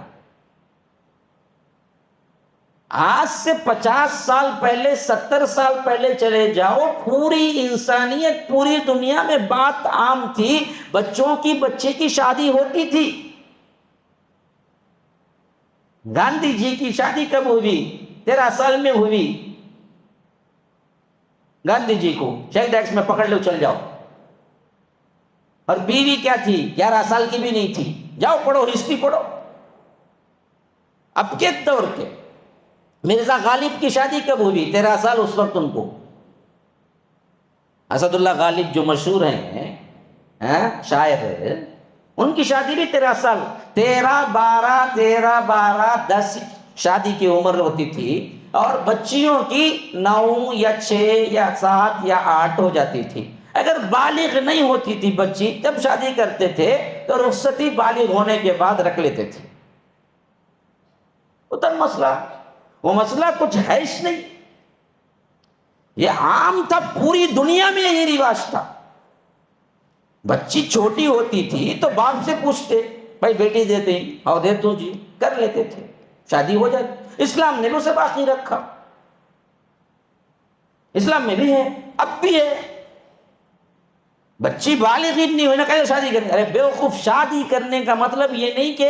[SPEAKER 1] آج سے 50 سال پہلے، 70 سال پہلے چلے جاؤ، پوری انسانیت، پوری دنیا میں بات عام تھی، بچوں کی بچے کی شادی ہوتی تھی. گاندھی جی کی شادی کب ہوئی؟ 13 سال میں ہوئی. گاندھی جی کو چیک ڈیکس میں پکڑ لو، چل جاؤ. اور بیوی کیا تھی؟ 11 سال کی بھی نہیں تھی. جاؤ پڑھو، ہسٹری پڑھو. اب کے دور کے مرزا غالب کی شادی کب ہوئی؟ 13 سال اس وقت ان کو. اسد اللہ غالب جو مشہور ہیں شاعر، ان کی شادی بھی 13 سال. 13 12 10 شادی کی عمر ہوتی تھی، اور بچیوں کی 9 یا 6 یا 7 یا 8 ہو جاتی تھی. اگر بالغ نہیں ہوتی تھی بچی جب شادی کرتے تھے تو رخصتی بالغ ہونے کے بعد رکھ لیتے تھے. اتنا مسئلہ، وہ مسئلہ کچھ ہے نہیں، یہ عام تھا، پوری دنیا میں یہ رواج تھا. بچی چھوٹی ہوتی تھی تو باپ سے پوچھتے، بھائی بیٹی دیتے ہیں؟ اور دیتا ہوں جی، کر لیتے تھے، شادی ہو جاتی. اسلام نے اسے باقی رکھا. اسلام میں بھی ہے، اب بھی ہے. بچی بالغ نہیں ہوئی نہ کہے شادی کریں. ارے بیوقوف، شادی کرنے کا مطلب یہ نہیں کہ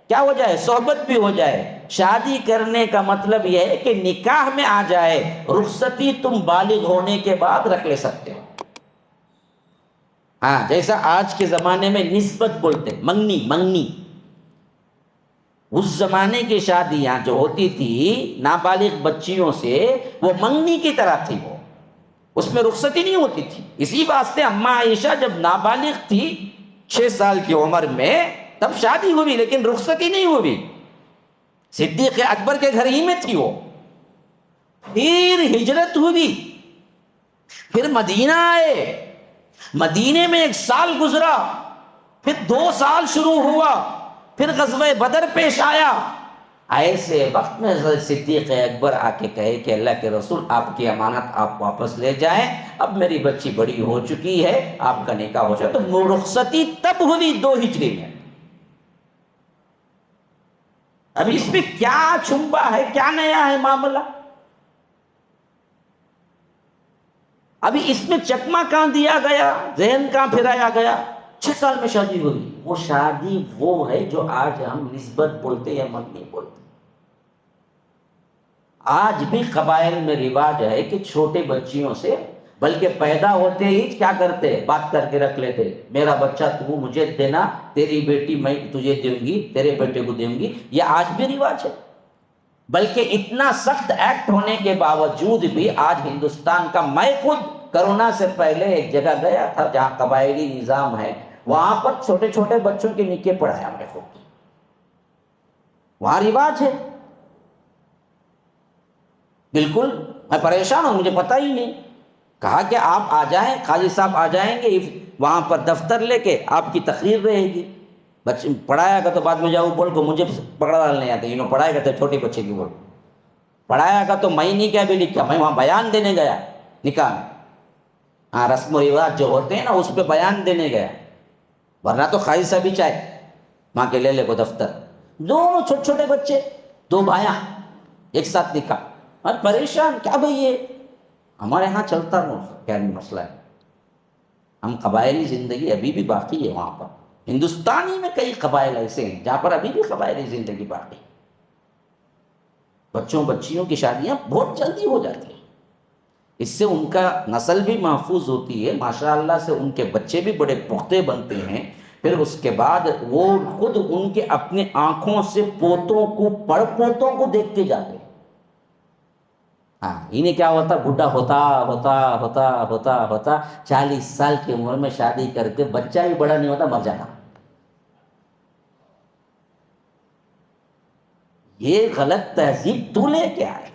[SPEAKER 1] کیا ہو جائے، صحبت بھی ہو جائے. شادی کرنے کا مطلب یہ ہے کہ نکاح میں آ جائے. رخصتی تم بالغ ہونے کے بعد رکھ لے سکتے ہو. ہاں، جیسا آج کے زمانے میں نسبت بولتے، منگنی. اس زمانے کی شادیاں جو ہوتی تھی نابالغ بچیوں سے، وہ منگنی کی طرح تھی. وہ اس میں رخصتی نہیں ہوتی تھی. اسی واسطے اماں عائشہ جب نابالغ تھی 6 سال کی عمر میں تب شادی ہوئی، لیکن رخصتی نہیں ہوئی. صدیق اکبر کے گھر ہی میں تھی وہ. پھر ہجرت ہوئی، پھر مدینہ آئے. مدینے میں 1 سال گزرا، پھر 2 سال شروع ہوا، پھر غزوہ بدر پیش آیا. ایسے وقت میں حضرت صدیق اکبر آ کے کہے کہ اللہ کے رسول، آپ کی امانت آپ واپس لے جائیں، اب میری بچی بڑی ہو چکی ہے، آپ کا نکاح ہو جائے. تو رخصتی تب ہوئی 2 ہجری میں. اب اس میں کیا چھپا ہے، کیا نیا ہے معاملہ؟ ابھی اس میں چکما کہاں دیا گیا، ذہن کہاں پھرایا گیا؟ 6 سال میں شادی ہوئی. وہ شادی وہ ہے جو آج ہم نسبت بولتے یا منگنی بولتے. آج بھی قبائل میں رواج ہے کہ چھوٹے بچیوں سے، بلکہ پیدا ہوتے ہی کیا کرتے، بات کر کے رکھ لیتے، میرا بچہ تو مجھے دینا، تیری بیٹی میں تجھے دوں گی، تیرے بیٹے کو دوں گی. یہ آج بھی رواج ہے. بلکہ اتنا سخت ایکٹ ہونے کے باوجود بھی آج ہندوستان کا، میں خود کرونا سے پہلے ایک جگہ گیا تھا جہاں قبائلی نظام ہے، وہاں پر چھوٹے چھوٹے بچوں کے نکاح پڑھایا میں خود. وہاں رواج ہے. بالکل میں پریشان ہوں، مجھے پتہ ہی نہیں. کہا کہ آپ آ جائیں، قاضی صاحب آ جائیں گے وہاں پر دفتر لے کے، آپ کی تقریر رہے گی. بچے پڑھایا گا تو بعد میں جاؤ بول کو مجھے پکڑا ڈالنے آتے، انہوں پڑھایا گا تو چھوٹے بچے کی بول پڑھایا گا تو میں نہیں کیا بھی لکھا، میں وہاں بیان دینے گیا نکاح میں. ہاں، رسم و رواج جو ہوتے ہیں نا اس پہ بیان دینے گیا، ورنہ تو قاضی صاحب ہی چاہے ماں کے لے لے کو دفتر. دونوں چھوٹے چھوٹے بچے، 2 بھائیاں ایک ساتھ نکاح. اور پریشان، کیا بھئی یہ ہمارے ہاں چلتا رہو، کیا نہیں مسئلہ ہے. ہم قبائلی زندگی ابھی بھی باقی ہے وہاں پر. ہندوستان ہی میں کئی قبائل ایسے ہیں جہاں پر ابھی بھی قبائلی زندگی باقی. بچوں بچیوں کی شادیاں بہت جلدی ہو جاتی ہیں، اس سے ان کا نسل بھی محفوظ ہوتی ہے، ماشاءاللہ سے ان کے بچے بھی بڑے پختے بنتے ہیں. پھر اس کے بعد وہ خود ان کے اپنے آنکھوں سے پوتوں کو، پڑ پوتوں کو دیکھ کے جاتے ہیں. ہاں، انہیں کیا ہوتا، بڈھا ہوتا ہوتا ہوتا ہوتا ہوتا 40 سال کی عمر میں شادی کر کے بچہ بھی بڑا نہیں ہوتا، مر جاتا. یہ غلط تہذیب تو لے کے آئے.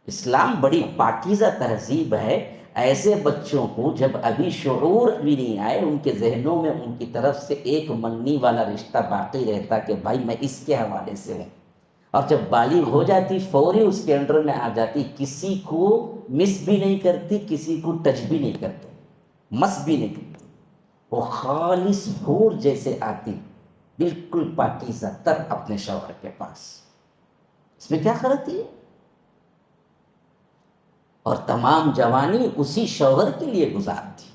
[SPEAKER 1] اسلام بڑی پاکیزہ تہذیب ہے. ایسے بچوں کو جب ابھی شعور بھی نہیں آئے، ان کے ذہنوں میں ان کی طرف سے ایک منگنی والا رشتہ باقی رہتا کہ بھائی میں اس کے حوالے سے ہوں، اور جب بالغ ہو جاتی فوری اس کے انڈر میں آ جاتی، کسی کو مس بھی نہیں کرتی، کسی کو ٹچ بھی نہیں کرتی، مس بھی نہیں کرتی. وہ خالص حور جیسے آتی، بالکل پاکیزہ تر اپنے شوہر کے پاس. اس میں کیا غلطی ہے؟ اور تمام جوانی اسی شوہر کے لیے گزارتی.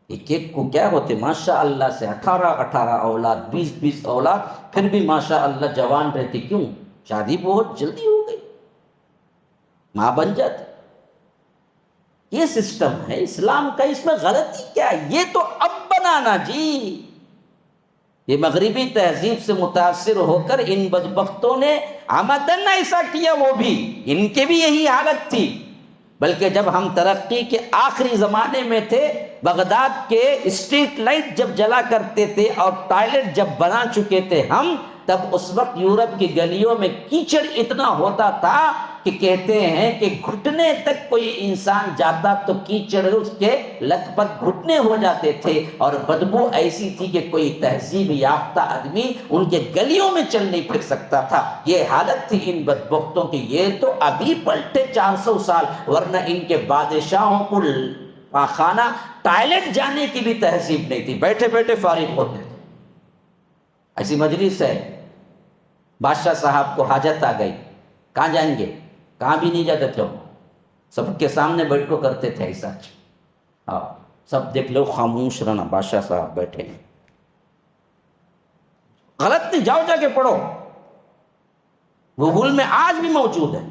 [SPEAKER 1] ایک ایک کو کیا ہوتے ماشاء اللہ سے 18 اولاد، 20 اولاد، پھر بھی ماشاء اللہ جوان رہتی. کیوں؟ شادی بہت جلدی ہو گئی، ماں بن جاتی. یہ سسٹم ہے اسلام کا، اس میں غلطی کیا ہے؟ یہ تو اب بنانا جی، یہ مغربی تہذیب سے متاثر ہو کر ان بدبختوں نے عمدن ایسا کیا، وہ بھی ان کے بھی یہی حالت تھی۔ بلکہ جب ہم ترقی کے آخری زمانے میں تھے، بغداد کے اسٹریٹ لائٹ جب جلا کرتے تھے اور ٹوائلٹ جب بنا چکے تھے ہم، تب اس وقت یورپ کی گلیوں میں کیچڑ اتنا ہوتا تھا کہ کہتے ہیں کہ گھٹنے تک کوئی انسان جاتا تو کیچڑ اس کے لت پت گھٹنے ہو جاتے تھے، اور بدبو ایسی تھی کہ کوئی تہذیب یافتہ آدمی ان کے گلیوں میں چل نہیں پھر سکتا تھا۔ یہ حالت تھی ان بدبختوں کی۔ یہ تو ابھی پلٹے 400 سال، ورنہ ان کے بادشاہوں کو پاخانہ ٹوائلٹ جانے کی بھی تہذیب نہیں تھی، بیٹھے بیٹھے فارغ ہوتے تھے۔ ایسی مجلس ہے، بادشاہ صاحب کو حاجت آ گئی، کہاں جائیں گے؟ کہاں بھی نہیں جاتے تھے، سب کے سامنے بیٹھ کو کرتے تھے ایسا۔ ہاں، سب دیکھ لو، خاموش رہنا، بادشاہ صاحب بیٹھے ہیں، غلط نہیں، جاؤ جا کے پڑھو، گوگل میں آج بھی موجود ہے،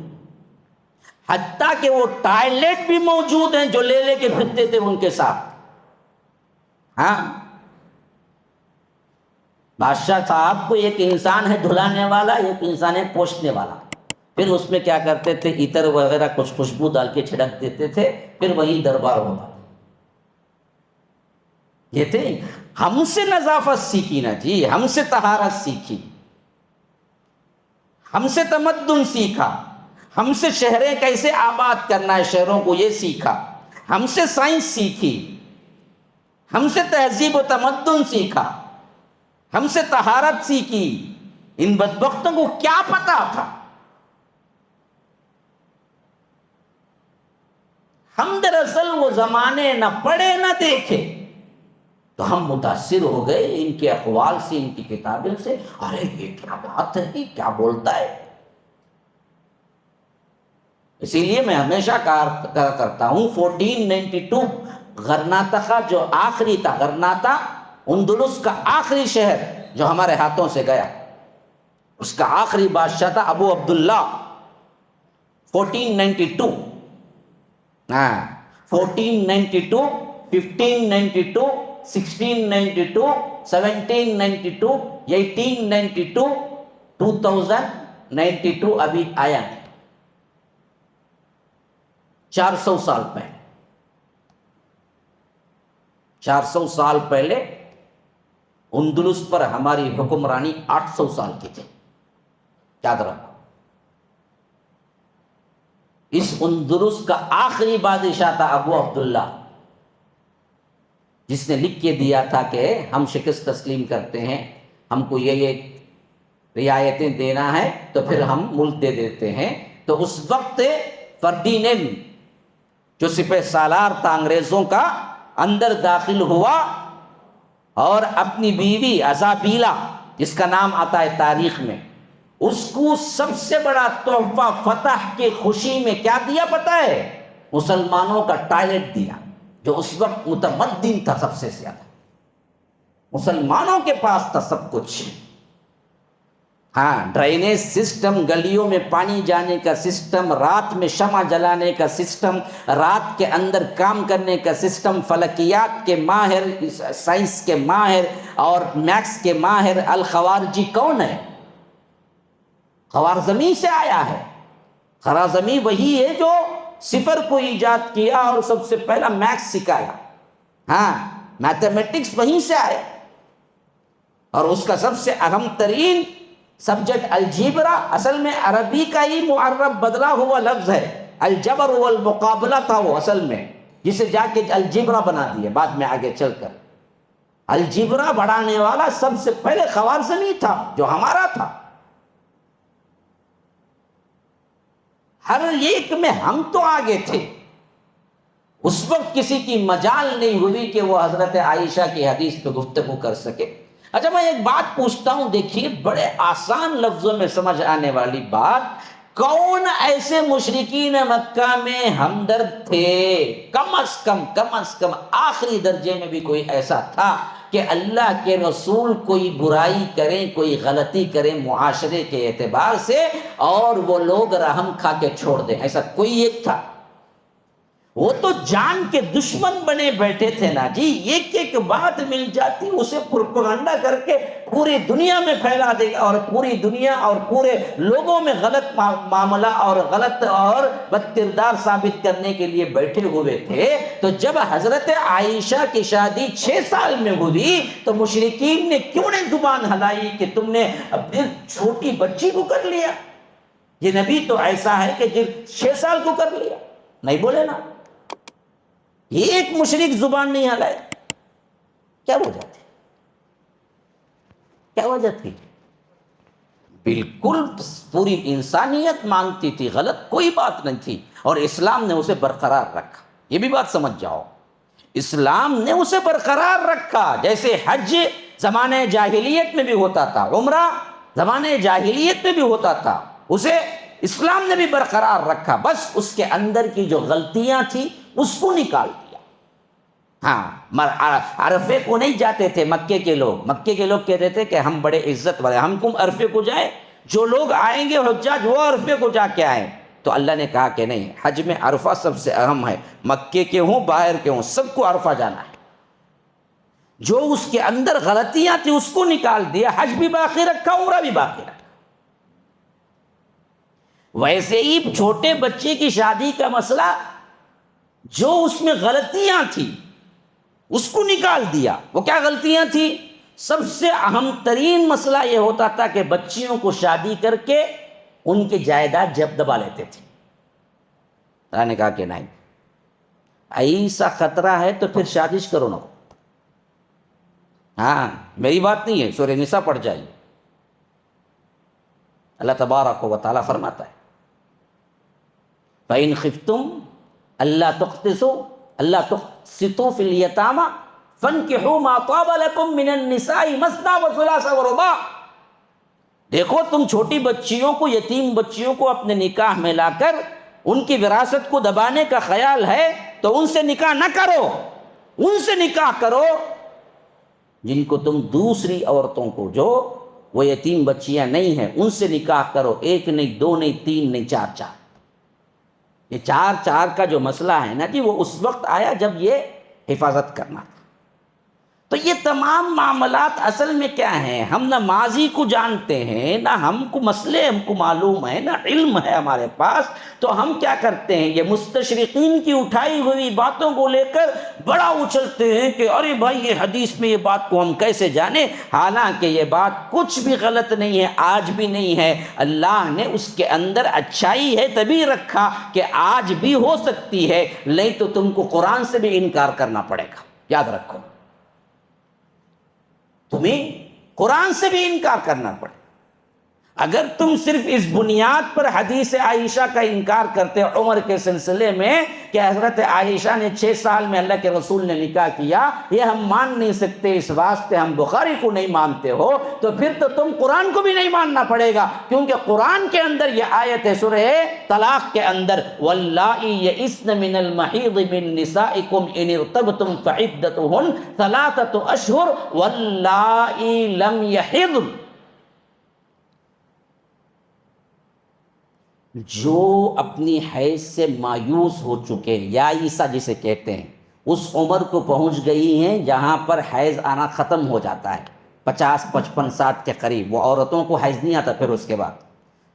[SPEAKER 1] حتیٰ کہ وہ ٹوائلٹ بھی موجود ہیں جو لے لے کے پھرتے تھے ان کے ساتھ۔ ہاں، بادشاہ صاحب کو ایک انسان ہے دھلانے والا، ایک انسان ہے پوچھنے والا، پھر اس میں کیا کرتے تھے، عطر وغیرہ کچھ خوشبو ڈال کے چھڑک دیتے تھے، پھر وہی دربار ہوتا۔ یہ تھے، ہم سے نظافت سیکھی نا جی، ہم سے طہارت سیکھی، ہم سے تمدن سیکھا، ہم سے شہریں کیسے آباد کرنا ہے شہروں کو یہ سیکھا، ہم سے سائنس سیکھی، ہم سے تہذیب و تمدن سیکھا، ہم سے طہارت سیکھی۔ ان بدبختوں کو کیا پتا تھا؟ ہم دراصل وہ زمانے نہ پڑھے نہ دیکھے، تو ہم متاثر ہو گئے ان کے اقوال سے، ان کی کتابیں سے۔ ارے یہ کیا بات ہے، یہ کیا بولتا ہے؟ اسی لیے میں ہمیشہ کہا کرتا ہوں 1492 غرناطہ جو آخری تھا، غرناطہ اندلس کا آخری شہر جو ہمارے ہاتھوں سے گیا، اس کا آخری بادشاہ تھا ابو عبداللہ۔ 1492، ہاں 1492، 1592، 1692، 1792، 1892، 2092 ابھی آیا نہیں، 400 سال پہلے، 400 سال پہلے اندلس پر ہماری حکمرانی 800 سال کی تھی، یاد رکھو۔ اس اندلس کا آخری بادشاہ تھا ابو عبداللہ، جس نے لکھ کے دیا تھا کہ ہم شکست تسلیم کرتے ہیں، ہم کو یہ رعایتیں دینا ہے تو پھر ہم ملک دے دیتے ہیں۔ تو اس وقت فردینینڈ جو سپہ سالار تھا انگریزوں کا، اندر داخل ہوا اور اپنی بیوی ازابیلا، جس کا نام آتا ہے تاریخ میں، اس کو سب سے بڑا تحفہ فتح کی خوشی میں کیا دیا پتہ ہے؟ مسلمانوں کا ٹوائلٹ دیا، جو اس وقت متمدن تھا سب سے زیادہ، مسلمانوں کے پاس تھا سب کچھ۔ ہاں، ڈرینیج سسٹم، گلیوں میں پانی جانے کا سسٹم، رات میں شمع جلانے کا سسٹم، رات کے اندر کام کرنے کا سسٹم، فلکیات کے ماہر، سائنس کے ماہر اور میکس کے ماہر۔ الخوارزمی کون ہے؟ خوارزمی سے آیا ہے۔ خوارزمی وہی ہے جو صفر کو ایجاد کیا اور سب سے پہلا میکس سکھایا۔ ہاں، میتھمیٹکس وہیں سے آیا، اور اس کا سب سے اہم ترین سبجیکٹ الجبرا، اصل میں عربی کا ہی معرب بدلا ہوا لفظ ہے، الجبر والمقابلہ تھا وہ اصل میں، جسے جا کے الجبرا بنا دیے بعد میں آگے چل کر۔ الجبرا بڑھانے والا سب سے پہلے خوارزمی تھا، جو ہمارا تھا۔ ہر ایک میں ہم تو آگے تھے۔ اس وقت کسی کی مجال نہیں ہوئی کہ وہ حضرت عائشہ کی حدیث پہ گفتگو کر سکے۔ اچھا، میں ایک بات پوچھتا ہوں، دیکھیے بڑے آسان لفظوں میں سمجھ آنے والی بات، کون ایسے مشرکین مکہ میں ہمدرد تھے؟ کم از کم آخری درجے میں بھی کوئی ایسا تھا کہ اللہ کے رسول کوئی برائی کریں، کوئی غلطی کریں معاشرے کے اعتبار سے، اور وہ لوگ رحم کھا کے چھوڑ دیں؟ ایسا کوئی ایک تھا؟ وہ تو جان کے دشمن بنے بیٹھے تھے نا جی، ایک ایک بات مل جاتی اسے پروپیگنڈا کر کے پوری دنیا میں پھیلا دے گا، اور پوری دنیا اور پورے لوگوں میں غلط معاملہ اور غلط اور بد کردار ثابت کرنے کے لیے بیٹھے ہوئے تھے۔ تو جب حضرت عائشہ کی شادی 6 سال میں ہوئی تو مشرکین نے کیوں نہیں زبان ہلائی کہ تم نے اپنی چھوٹی بچی کو کر لیا؟ یہ نبی تو ایسا ہے کہ جب 6 سال کو کر لیا، نہیں بولے نا؟ یہ ایک مشرک زبان نہیں ہلائے، کیا وجہ تھی؟ کیا وجہ تھی؟ بالکل پوری انسانیت مانتی تھی، غلط کوئی بات نہیں تھی، اور اسلام نے اسے برقرار رکھا۔ یہ بھی بات سمجھ جاؤ، اسلام نے اسے برقرار رکھا۔ جیسے حج زمانے جاہلیت میں بھی ہوتا تھا، عمرہ زمانے جاہلیت میں بھی ہوتا تھا، اسے اسلام نے بھی برقرار رکھا، بس اس کے اندر کی جو غلطیاں تھیں اس کو نکال دیا۔ ہاں، عرفے کو نہیں جاتے تھے مکے کے لوگ کہتے تھے کہ ہم بڑے عزت والے، ہم کم عرفے کو جائیں؟ جو لوگ آئیں گے حجاج وہ عرفے کو جا کے آئیں۔ تو اللہ نے کہا کہ نہیں، حج میں عرفہ سب سے اہم ہے، مکے کے ہوں باہر کے ہوں سب کو عرفہ جانا ہے۔ جو اس کے اندر غلطیاں تھیں اس کو نکال دیا، حج بھی باقی رکھا، عمرہ بھی باقی رکھا۔ ویسے ہی چھوٹے بچے کی شادی کا مسئلہ، جو اس میں غلطیاں تھیں اس کو نکال دیا۔ وہ کیا غلطیاں تھیں؟ سب سے اہم ترین مسئلہ یہ ہوتا تھا کہ بچیوں کو شادی کر کے ان کی جائیداد جب دبا لیتے تھے۔ اللہ نے کہا کہ نہیں، ایسا خطرہ ہے تو پھر شادیش کرو نہ۔ ہاں، میری بات نہیں ہے، سورہ نساء پڑھ جائیے، اللہ تبارک و تعالیٰ فرماتا ہے فَإِنْ خِفْتُمْ أَلَّا تُقْسِطُوا فِي الْيَتَامَى فَانْكِحُوا مَا طَابَ لَكُم مِّنَ النِّسَاءِ مَثْنَىٰ وَثُلَاثَ وَرُبَاعَ۔ دیکھو تم چھوٹی بچیوں کو، یتیم بچیوں کو اپنے نکاح میں لا کر ان کی وراثت کو دبانے کا خیال ہے تو ان سے نکاح نہ کرو، ان سے نکاح کرو جن کو تم دوسری عورتوں کو، جو وہ یتیم بچیاں نہیں ہیں، ان سے نکاح کرو، 1 نہیں 2 نہیں 3 نہیں 4۔ یہ 4 کا جو مسئلہ ہے نا جی، وہ اس وقت آیا جب یہ حفاظت کرنا تھا۔ تو یہ تمام معاملات اصل میں کیا ہیں؟ ہم نہ ماضی کو جانتے ہیں، نہ ہم کو مسئلے ہم کو معلوم ہے، نہ علم ہے ہمارے پاس، تو ہم کیا کرتے ہیں؟ یہ مستشرقین کی اٹھائی ہوئی باتوں کو لے کر بڑا اچھلتے ہیں کہ ارے بھائی یہ حدیث میں یہ بات کو ہم کیسے جانیں؟ حالانکہ یہ بات کچھ بھی غلط نہیں ہے، آج بھی نہیں ہے۔ اللہ نے اس کے اندر اچھائی ہے تبھی رکھا کہ آج بھی ہو سکتی ہے، نہیں تو تم کو قرآن سے بھی انکار کرنا پڑے گا۔ یاد رکھو، تمہیں قرآن سے بھی انکار کرنا پڑے۔ اگر تم صرف اس بنیاد پر حدیث عائشہ کا انکار کرتے عمر کے سلسلے میں کہ حضرت عائشہ نے 6 سال میں اللہ کے رسول نے نکاح کیا، یہ ہم مان نہیں سکتے، اس واسطے ہم بخاری کو نہیں مانتے ہو، تو پھر تو تم قرآن کو بھی نہیں ماننا پڑے گا، کیونکہ قرآن کے اندر یہ آیت ہے سورہ طلاق کے اندر واللائی یئسن من المحیض من نسائکم ان ارتبتم فعدتہن 3 اشہر واللائی لم یحضن۔ جو اپنی حیض سے مایوس ہو چکے، یا عیسیٰ جسے کہتے ہیں، اس عمر کو پہنچ گئی ہیں جہاں پر حیض آنا ختم ہو جاتا ہے، 50-55 سال کے قریب، وہ عورتوں کو حیض نہیں آتا پھر اس کے بعد۔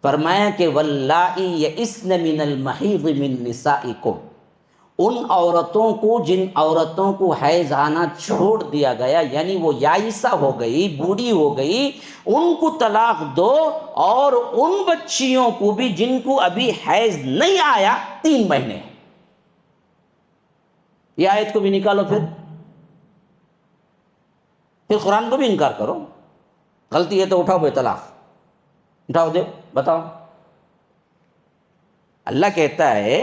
[SPEAKER 1] فرمایا کہ واللائی یئسن من المحیض من نسائکم، ان عورتوں کو جن عورتوں کو حیض آنا چھوڑ دیا گیا، یعنی وہ یائسہ ہو گئی، بوڑھی ہو گئی، ان کو طلاق دو، اور ان بچیوں کو بھی جن کو ابھی حیض نہیں آیا 3 مہینے۔ یہ آیت کو بھی نکالو، پھر قرآن کو بھی انکار کرو۔ غلطی ہے تو اٹھاؤ بے طلاق، اٹھاؤ دے، بتاؤ۔ اللہ کہتا ہے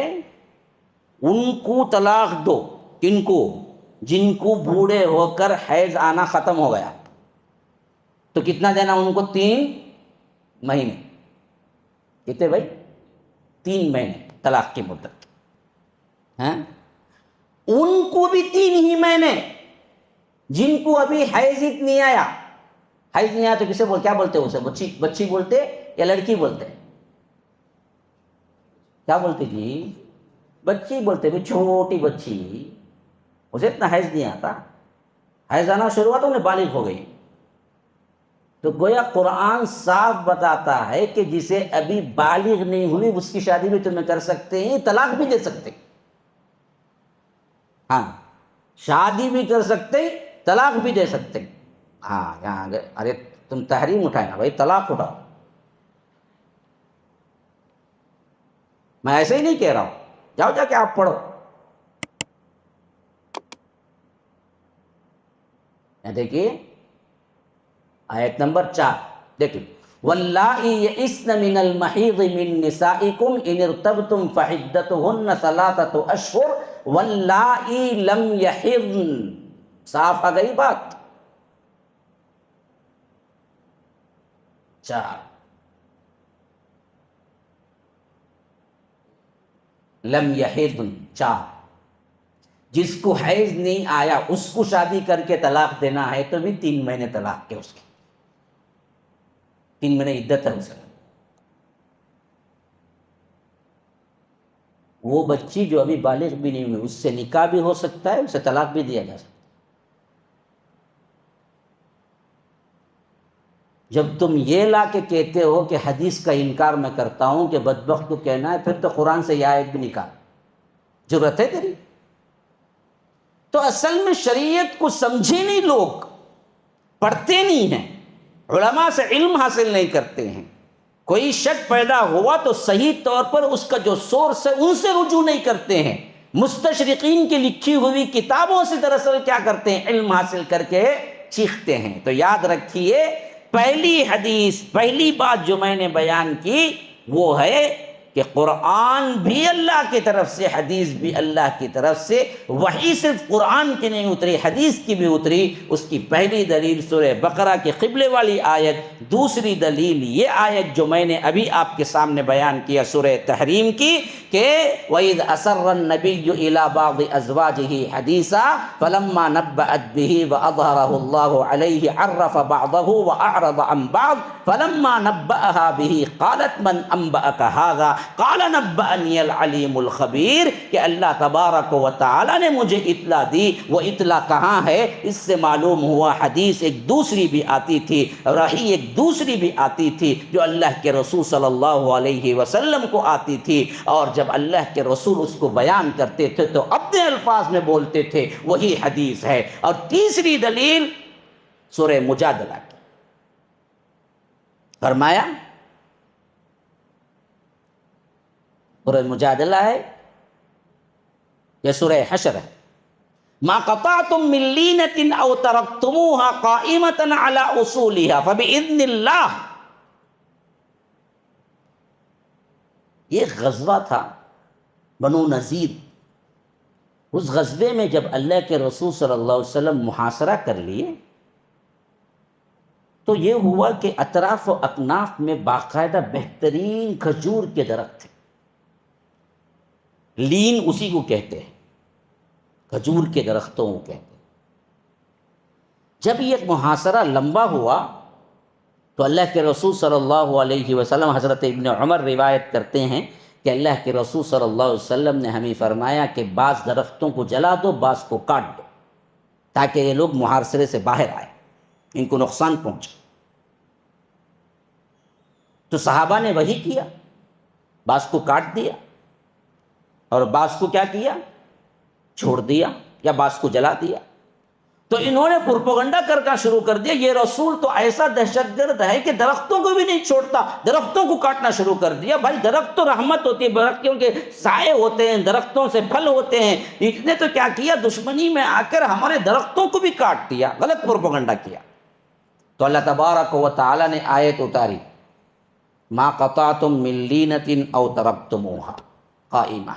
[SPEAKER 1] ان کو طلاق دو، کن کو؟ جن کو بوڑھے ہو کر حیض آنا ختم ہو گیا۔ تو کتنا دینا ان کو؟ 3 مہینے۔ کتنے بھائی؟ 3 مہینے طلاق کی مدت۔ ہاں، ان کو بھی 3 ہی مہینے، جن کو ابھی حیض نہیں آیا۔ حیض نہیں آیا تو کسے کیا بولتے ہیں؟ اسے بچی بولتے یا لڑکی بولتے؟ کیا بولتے جی؟ بچی بولتے بھی چھوٹی بچی، اسے اتنا حیض نہیں آتا، حیض آنا شروع ہوا تو انہیں بالغ ہو گئی. تو گویا قرآن صاف بتاتا ہے کہ جسے ابھی بالغ نہیں ہوئی اس کی شادی بھی تمہیں کر سکتے ہیں، طلاق بھی دے سکتے. ہاں، شادی بھی کر سکتے، طلاق بھی دے سکتے. ہاں یہاں ارے تم تحریم اٹھائے نا بھائی، طلاق اٹھاؤ. میں ایسے ہی نہیں کہہ رہا ہوں، جاؤ جا کے آپ پڑھو. دیکھیے آیت نمبر 4 دیکھیں، واللائی یئسن من المحیض من نسائکم ان ارتبتم فعدتہن ثلاثۃ اشہر واللائی لم یحضن. صاف آ گئی بات. 4 لم یحضن، 4 جس کو حیض نہیں آیا اس کو شادی کر کے طلاق دینا ہے تو بھی 3 مہینے طلاق کے، اس کی 3 مہینے عدت ہے اسے. وہ بچی جو ابھی بالغ بھی نہیں ہوئی، اس سے نکاح بھی ہو سکتا ہے، اسے طلاق بھی دیا جا سکتا ہے. جب تم یہ لا کے کہتے ہو کہ حدیث کا انکار میں کرتا ہوں کہ بدبخت کو کہنا ہے، پھر تو قرآن سے یہ آیت بھی نکال، ضرورت ہے تیری؟ تو اصل میں شریعت کو سمجھے نہیں لوگ، پڑھتے نہیں ہیں، علماء سے علم حاصل نہیں کرتے ہیں. کوئی شک پیدا ہوا تو صحیح طور پر اس کا جو سورس ہے ان سے رجوع نہیں کرتے ہیں. مستشرقین کی لکھی ہوئی کتابوں سے دراصل کیا کرتے ہیں، علم حاصل کر کے چیختے ہیں. تو یاد رکھیے، پہلی حدیث، پہلی بات جو میں نے بیان کی وہ ہے کہ قرآن بھی اللہ کی طرف سے، حدیث بھی اللہ کی طرف سے. وحی صرف قرآن کی نہیں اتری، حدیث کی بھی اتری. اس کی پہلی دلیل سورہ بقرہ کی قبلے والی آیت، دوسری دلیل یہ آیت جو میں نے ابھی آپ کے سامنے بیان کیا سورہ تحریم کی، کہ وَإِذْ أَسَرَّ النَّبِيُّ إِلَىٰ بَعْضِ أَزْوَاجِهِ حَدِيثًا فَلَمَّا نَبَّأَتْ بِهِ وَأَظْهَرَهُ اللَّهُ عَلَيْهِ عَرَّفَ بَعْضَهُ وَأَعْرَضَ عَن بَعْضٍ فَلَمَّا نَبَّأَهَا بِهِ قَالَتْ مَنْ أَنبَأَكَ هَٰذَا قَالَ نَبَّأَنِيَ الْعَلِيمُ الْخَبِيرُ. کہ اللہ تبارک و تعالیٰ نے مجھے اطلاع دی. وہ اطلاع کہاں ہے؟ اس سے معلوم ہوا حدیث ایک دوسری بھی آتی تھی، رہی ایک دوسری بھی آتی تھی جو اللہ کے رسول صلی اللہ علیہ وسلم کو آتی تھی. اور جب اللہ کے رسول اس کو بیان کرتے تھے تو اپنے الفاظ میں بولتے تھے، وہی حدیث ہے. اور تیسری دلیل سورہ مجادلہ کی، فرمایا سورہ مجادلہ ہے یا سورہ حشر ہے، ما قطعتم من لینۃ او ترکتموها قائمۃ علی اصولها فباذن اللہ. یہ غزوہ تھا بنو نذیر. اس غزوے میں جب اللہ کے رسول صلی اللہ علیہ وسلم محاصرہ کر لیے تو یہ ہوا کہ اطراف و اکناف میں باقاعدہ بہترین کھجور کے درخت تھے. لین اسی کو کہتے ہیں، کھجور کے درختوں کو کہتے ہیں. جب یہ محاصرہ لمبا ہوا تو اللہ کے رسول صلی اللہ علیہ وسلم، حضرت ابن عمر روایت کرتے ہیں کہ اللہ کے رسول صلی اللہ علیہ وسلم نے ہمیں فرمایا کہ بعض درختوں کو جلا دو، بعض کو کاٹ دو، تاکہ یہ لوگ محاصرے سے باہر آئے، ان کو نقصان پہنچے. تو صحابہ نے وہی کیا، بعض کو کاٹ دیا اور بعض کو کیا کیا، چھوڑ دیا یا بعض کو جلا دیا. تو انہوں نے پروپیگنڈا کرنا شروع کر دیا، یہ رسول تو ایسا دہشت گرد ہے کہ درختوں کو بھی نہیں چھوڑتا، درختوں کو کاٹنا شروع کر دیا. بھائی درخت تو رحمت ہوتی ہے، درختوں کے سائے ہوتے ہیں، درختوں سے پھل ہوتے ہیں. اس نے تو کیا کیا، دشمنی میں آ کر ہمارے درختوں کو بھی کاٹ دیا، غلط پروپیگنڈا کیا. تو اللہ تبارک و تعالی نے آیت اتاری، ما قطعتم من لینۃ او ترکتموها قائمہ.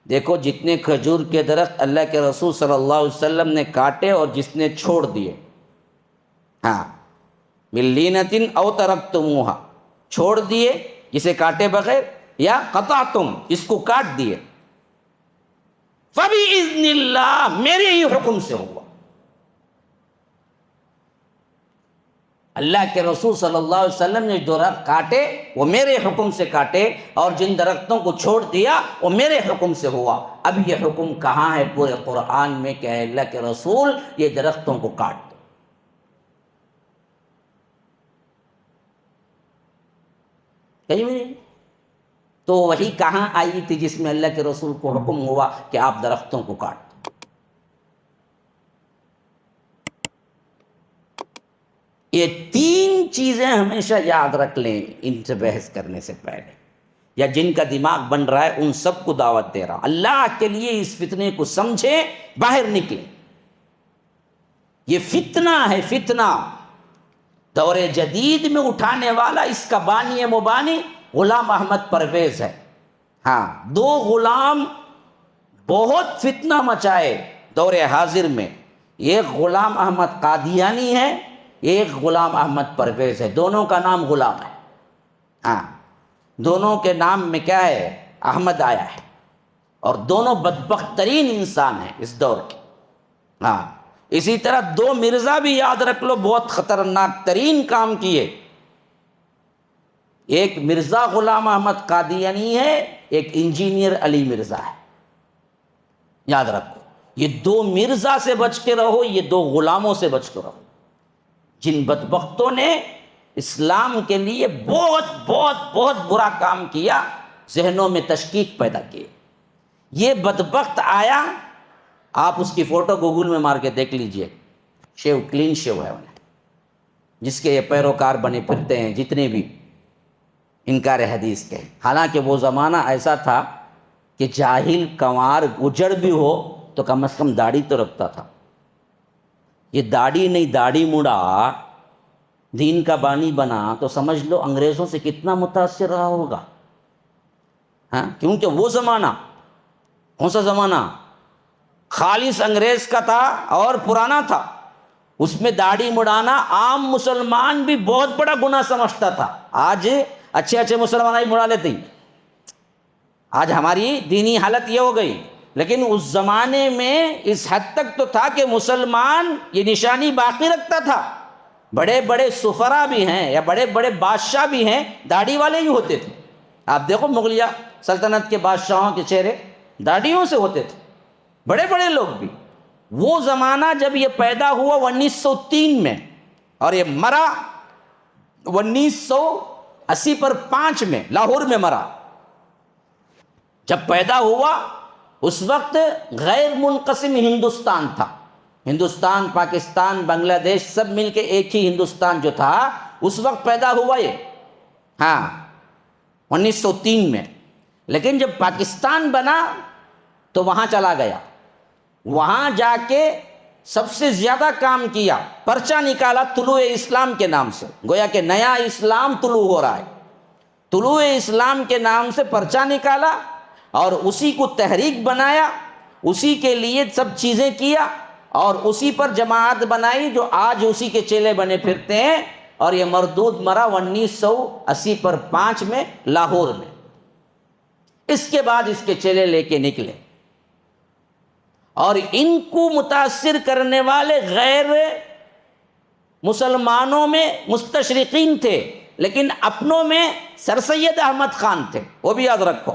[SPEAKER 1] دیکھو جتنے کھجور کے درخت اللہ کے رسول صلی اللہ علیہ وسلم نے کاٹے اور جس نے چھوڑ دیے، ہاں، من لینۃ او ترکتموها، چھوڑ دیے جسے کاٹے بغیر، یا قطعتم اس کو کاٹ دیے، فباذن اللہ، میرے ہی حکم سے ہوا. اللہ کے رسول صلی اللہ علیہ وسلم نے جو درخت کاٹے وہ میرے حکم سے کاٹے، اور جن درختوں کو چھوڑ دیا وہ میرے حکم سے ہوا۔ اب یہ حکم کہاں ہے پورے قرآن میں کہ اے اللہ کے رسول یہ درختوں کو کاٹ دو؟ کہیں بھی نہیں۔ تو وہی کہاں آئی تھی جس میں اللہ کے رسول کو حکم ہوا کہ آپ درختوں کو کاٹ دو؟ یہ تین چیزیں ہمیشہ یاد رکھ لیں ان سے بحث کرنے سے پہلے، یا جن کا دماغ بن رہا ہے ان سب کو دعوت دے رہا ہوں، اللہ کے لیے اس فتنے کو سمجھیں، باہر نکلیں۔ یہ فتنہ ہے، فتنہ دور جدید میں اٹھانے والا اس کا بانی مبانی غلام احمد پرویز ہے۔ ہاں، دو غلام بہت فتنہ مچائے دور حاضر میں، ایک غلام احمد قادیانی ہے، ایک غلام احمد پرویز ہے، دونوں کا نام غلام ہے۔ ہاں، دونوں کے نام میں کیا ہے؟ احمد آیا ہے، اور دونوں بدبخت ترین انسان ہیں اس دور کے۔ ہاں، اسی طرح دو مرزا بھی یاد رکھ لو، بہت خطرناک ترین کام کیے۔ ایک مرزا غلام احمد قادیانی ہے، ایک انجینئر علی مرزا ہے، یاد رکھو۔ یہ دو مرزا سے بچ کے رہو، یہ دو غلاموں سے بچ کے رہو، جن بدبختوں نے اسلام کے لیے بہت بہت بہت برا کام کیا، ذہنوں میں تشکیک پیدا کی۔ یہ بدبخت آیا، آپ اس کی فوٹو گوگل میں مار کے دیکھ لیجئے، شیو، کلین شیو ہے انہیں، جس کے یہ پیروکار بنے پھرتے ہیں جتنے بھی انکار حدیث کے۔ حالانکہ وہ زمانہ ایسا تھا کہ جاہل کنوار گجر بھی ہو تو کم از کم داڑھی تو رکھتا تھا۔ یہ داڑھی نہیں، داڑھی مڑا، دین کا بانی بنا تو سمجھ لو انگریزوں سے کتنا متاثر رہا ہوگا۔ ہاں، کیونکہ وہ زمانہ کون سا زمانہ؟ خالص انگریز کا تھا اور پرانا تھا۔ اس میں داڑھی مڑانا عام مسلمان بھی بہت بڑا گناہ سمجھتا تھا۔ آج اچھے اچھے مسلمان ہی مڑا لیتے ہیں، آج ہماری دینی حالت یہ ہو گئی، لیکن اس زمانے میں اس حد تک تو تھا کہ مسلمان یہ نشانی باقی رکھتا تھا۔ بڑے بڑے سفرا بھی ہیں یا بڑے بڑے بادشاہ بھی ہیں، داڑھی والے ہی ہوتے تھے۔ آپ دیکھو مغلیہ سلطنت کے بادشاہوں کے چہرے داڑھیوں سے ہوتے تھے، بڑے بڑے لوگ بھی۔ وہ زمانہ جب یہ پیدا ہوا 1903 میں، اور یہ مرا 1980 پر 5 میں لاہور میں مرا۔ جب پیدا ہوا اس وقت غیر منقسم ہندوستان تھا، ہندوستان، پاکستان، بنگلہ دیش سب مل کے ایک ہی ہندوستان جو تھا، اس وقت پیدا ہوا یہ، ہاں 1903 میں۔ لیکن جب پاکستان بنا تو وہاں چلا گیا، وہاں جا کے سب سے زیادہ کام کیا، پرچہ نکالا طلوع اسلام کے نام سے، گویا کہ نیا اسلام طلوع ہو رہا ہے۔ طلوع اسلام کے نام سے پرچہ نکالا اور اسی کو تحریک بنایا، اسی کے لیے سب چیزیں کیا، اور اسی پر جماعت بنائی جو آج اسی کے چیلے بنے پھرتے ہیں۔ اور یہ مردود مرا 1980 پر 5 میں لاہور میں۔ اس کے بعد اس کے چیلے لے کے نکلے، اور ان کو متاثر کرنے والے غیر مسلمانوں میں مستشرقین تھے، لیکن اپنوں میں سر سید احمد خان تھے، وہ بھی یاد رکھو،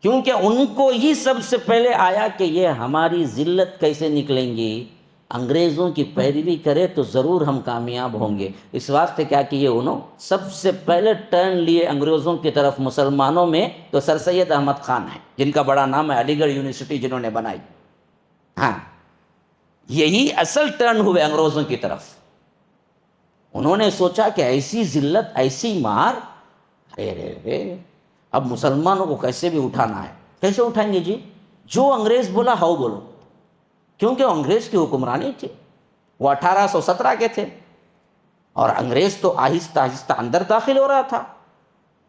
[SPEAKER 1] کیونکہ ان کو ہی سب سے پہلے آیا کہ یہ ہماری ذلت کیسے نکلیں گی، انگریزوں کی پیروی کرے تو ضرور ہم کامیاب ہوں گے۔ اس واسطے کیا کیے انہوں، سب سے پہلے ٹرن لیے انگریزوں کی طرف مسلمانوں میں، تو سر سید احمد خان ہیں، جن کا بڑا نام ہے، علی گڑھ یونیورسٹی جنہوں نے بنائی۔ ہاں، یہی اصل ٹرن ہوئے انگریزوں کی طرف۔ انہوں نے سوچا کہ ایسی ذلت، ایسی مار، اب مسلمانوں کو کیسے بھی اٹھانا ہے۔ کیسے اٹھائیں گے جی؟ جو انگریز بولا ہاؤ بولو، کیونکہ انگریز کی حکمرانی تھی، وہ 1817 کے تھے، اور انگریز تو آہستہ آہستہ اندر داخل ہو رہا تھا،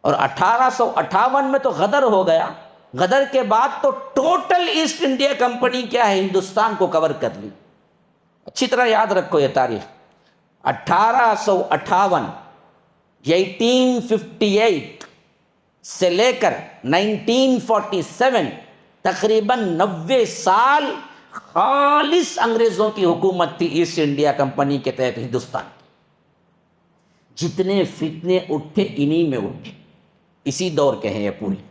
[SPEAKER 1] اور 1858 میں تو غدر ہو گیا۔ غدر کے بعد تو ٹوٹل ایسٹ انڈیا کمپنی کیا ہے، ہندوستان کو کور کر لی۔ اچھی طرح یاد رکھو یہ تاریخ، 1858 1858 سے لے کر 1947 تقریباً 90 سال خالص انگریزوں کی حکومت تھی ایسٹ انڈیا کمپنی کے تحت ہندوستان۔ جتنے فتنے اٹھے انہی میں اٹھے، اسی دور کے ہیں یہ پورے۔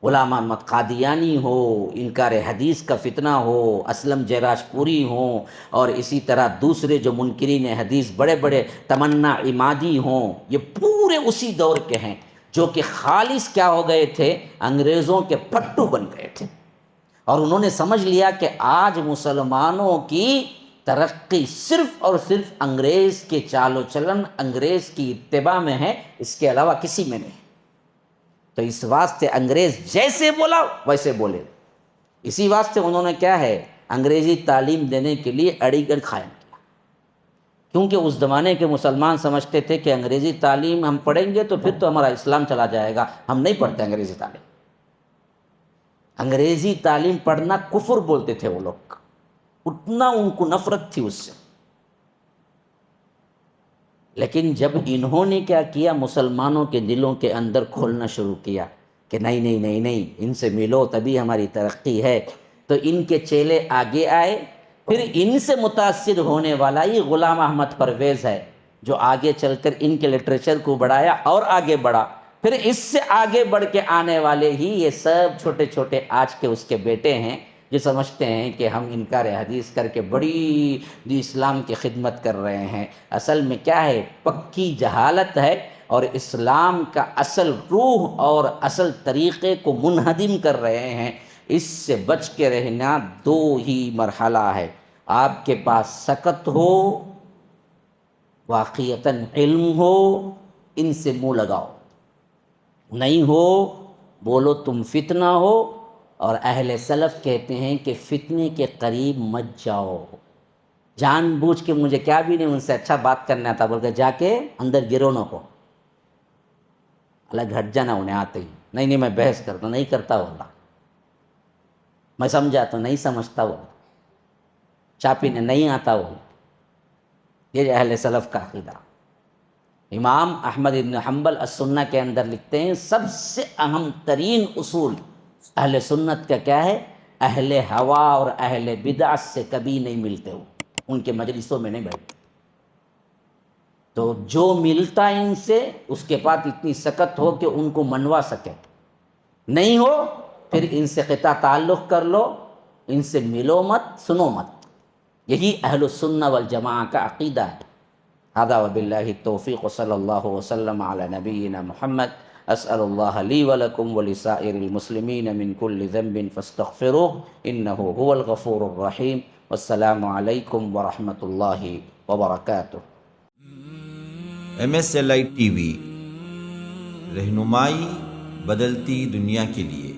[SPEAKER 1] غلام احمد قادیانی ہو، انکار حدیث کا فتنہ ہو، اسلم جیراش پوری ہوں، اور اسی طرح دوسرے جو منکرین حدیث بڑے بڑے تمنا عمادی ہوں، یہ پورے اسی دور کے ہیں جو کہ خالص کیا ہو گئے تھے، انگریزوں کے پٹو بن گئے تھے، اور انہوں نے سمجھ لیا کہ آج مسلمانوں کی ترقی صرف اور صرف انگریز کے چال و چلن، انگریز کی اتباع میں ہے، اس کے علاوہ کسی میں نہیں۔ تو اس واسطے انگریز جیسے بولا ویسے بولے، اسی واسطے انہوں نے کیا ہے، انگریزی تعلیم دینے کے لیے علی گڑھ قائم کیا، کیونکہ اس زمانے کے مسلمان سمجھتے تھے کہ انگریزی تعلیم ہم پڑھیں گے تو پھر تو ہمارا اسلام چلا جائے گا، ہم نہیں پڑھتے انگریزی تعلیم۔ انگریزی تعلیم پڑھنا کفر بولتے تھے وہ لوگ، اتنا ان کو نفرت تھی اس سے۔ لیکن جب انہوں نے کیا کیا، مسلمانوں کے دلوں کے اندر کھولنا شروع کیا کہ نہیں نہیں نہیں نہیں، ان سے ملو تبھی ہماری ترقی ہے، تو ان کے چیلے آگے آئے۔ پھر ان سے متاثر ہونے والا یہ غلام احمد پرویز ہے جو آگے چل کر ان کے لٹریچر کو بڑھایا اور آگے بڑھا۔ پھر اس سے آگے بڑھ کے آنے والے ہی یہ سب چھوٹے چھوٹے آج کے اس کے بیٹے ہیں جو سمجھتے ہیں کہ ہم انکار حدیث کر کے بڑی اسلام کی خدمت کر رہے ہیں۔ اصل میں کیا ہے، پکی جہالت ہے، اور اسلام کا اصل روح اور اصل طریقے کو منہدم کر رہے ہیں۔ اس سے بچ کے رہنا دو ہی مرحلہ ہے، آپ کے پاس سکت ہو، واقعتاً علم ہو، ان سے منہ لگاؤ، نہیں ہو بولو تم فتنہ ہو، اور اہل سلف کہتے ہیں کہ فتنے کے قریب مت جاؤ۔ جان بوجھ کے مجھے کیا بھی نہیں ان سے اچھا بات کرنا تھا بول کے جا کے اندر گرو نہ کو، الگ ہٹ جانا انہیں آتے ہی، نہیں نہیں میں بحث کرتا نہیں کرتا ہوگا، میں سمجھا تو نہیں سمجھتا وہ، چاپی نے نہیں آتا وہ۔ یہ اہل سلف کا عقیدہ۔ امام احمد بن حنبل السنہ کے اندر لکھتے ہیں سب سے اہم ترین اصول اہل سنت کا کیا ہے، اہل ہوا اور اہل بدعت سے کبھی نہیں ملتے ہو، ان کے مجلسوں میں نہیں بیٹھتے۔ تو جو ملتا ہے ان سے اس کے بعد اتنی سکت ہو کہ ان کو منوا سکے، نہیں ہو پھر ان سے قطع تعلق کر لو، ان سے ملو مت، سنو مت۔ یہی اہل السنہ والجماعہ کا عقیدہ ہے۔ هذا وباللہ التوفیق، صلی اللہ وسلم علی نبینا محمد۔ اسأل اللہ لی ولکم ولسائر المسلمین من کل ذنب فاستغفروه انہ هو الغفور الرحیم۔ والسلام علیکم ورحمۃ اللہ وبرکاتہ۔
[SPEAKER 2] MSLI TV، رہنمائی بدلتی دنیا کے لیے۔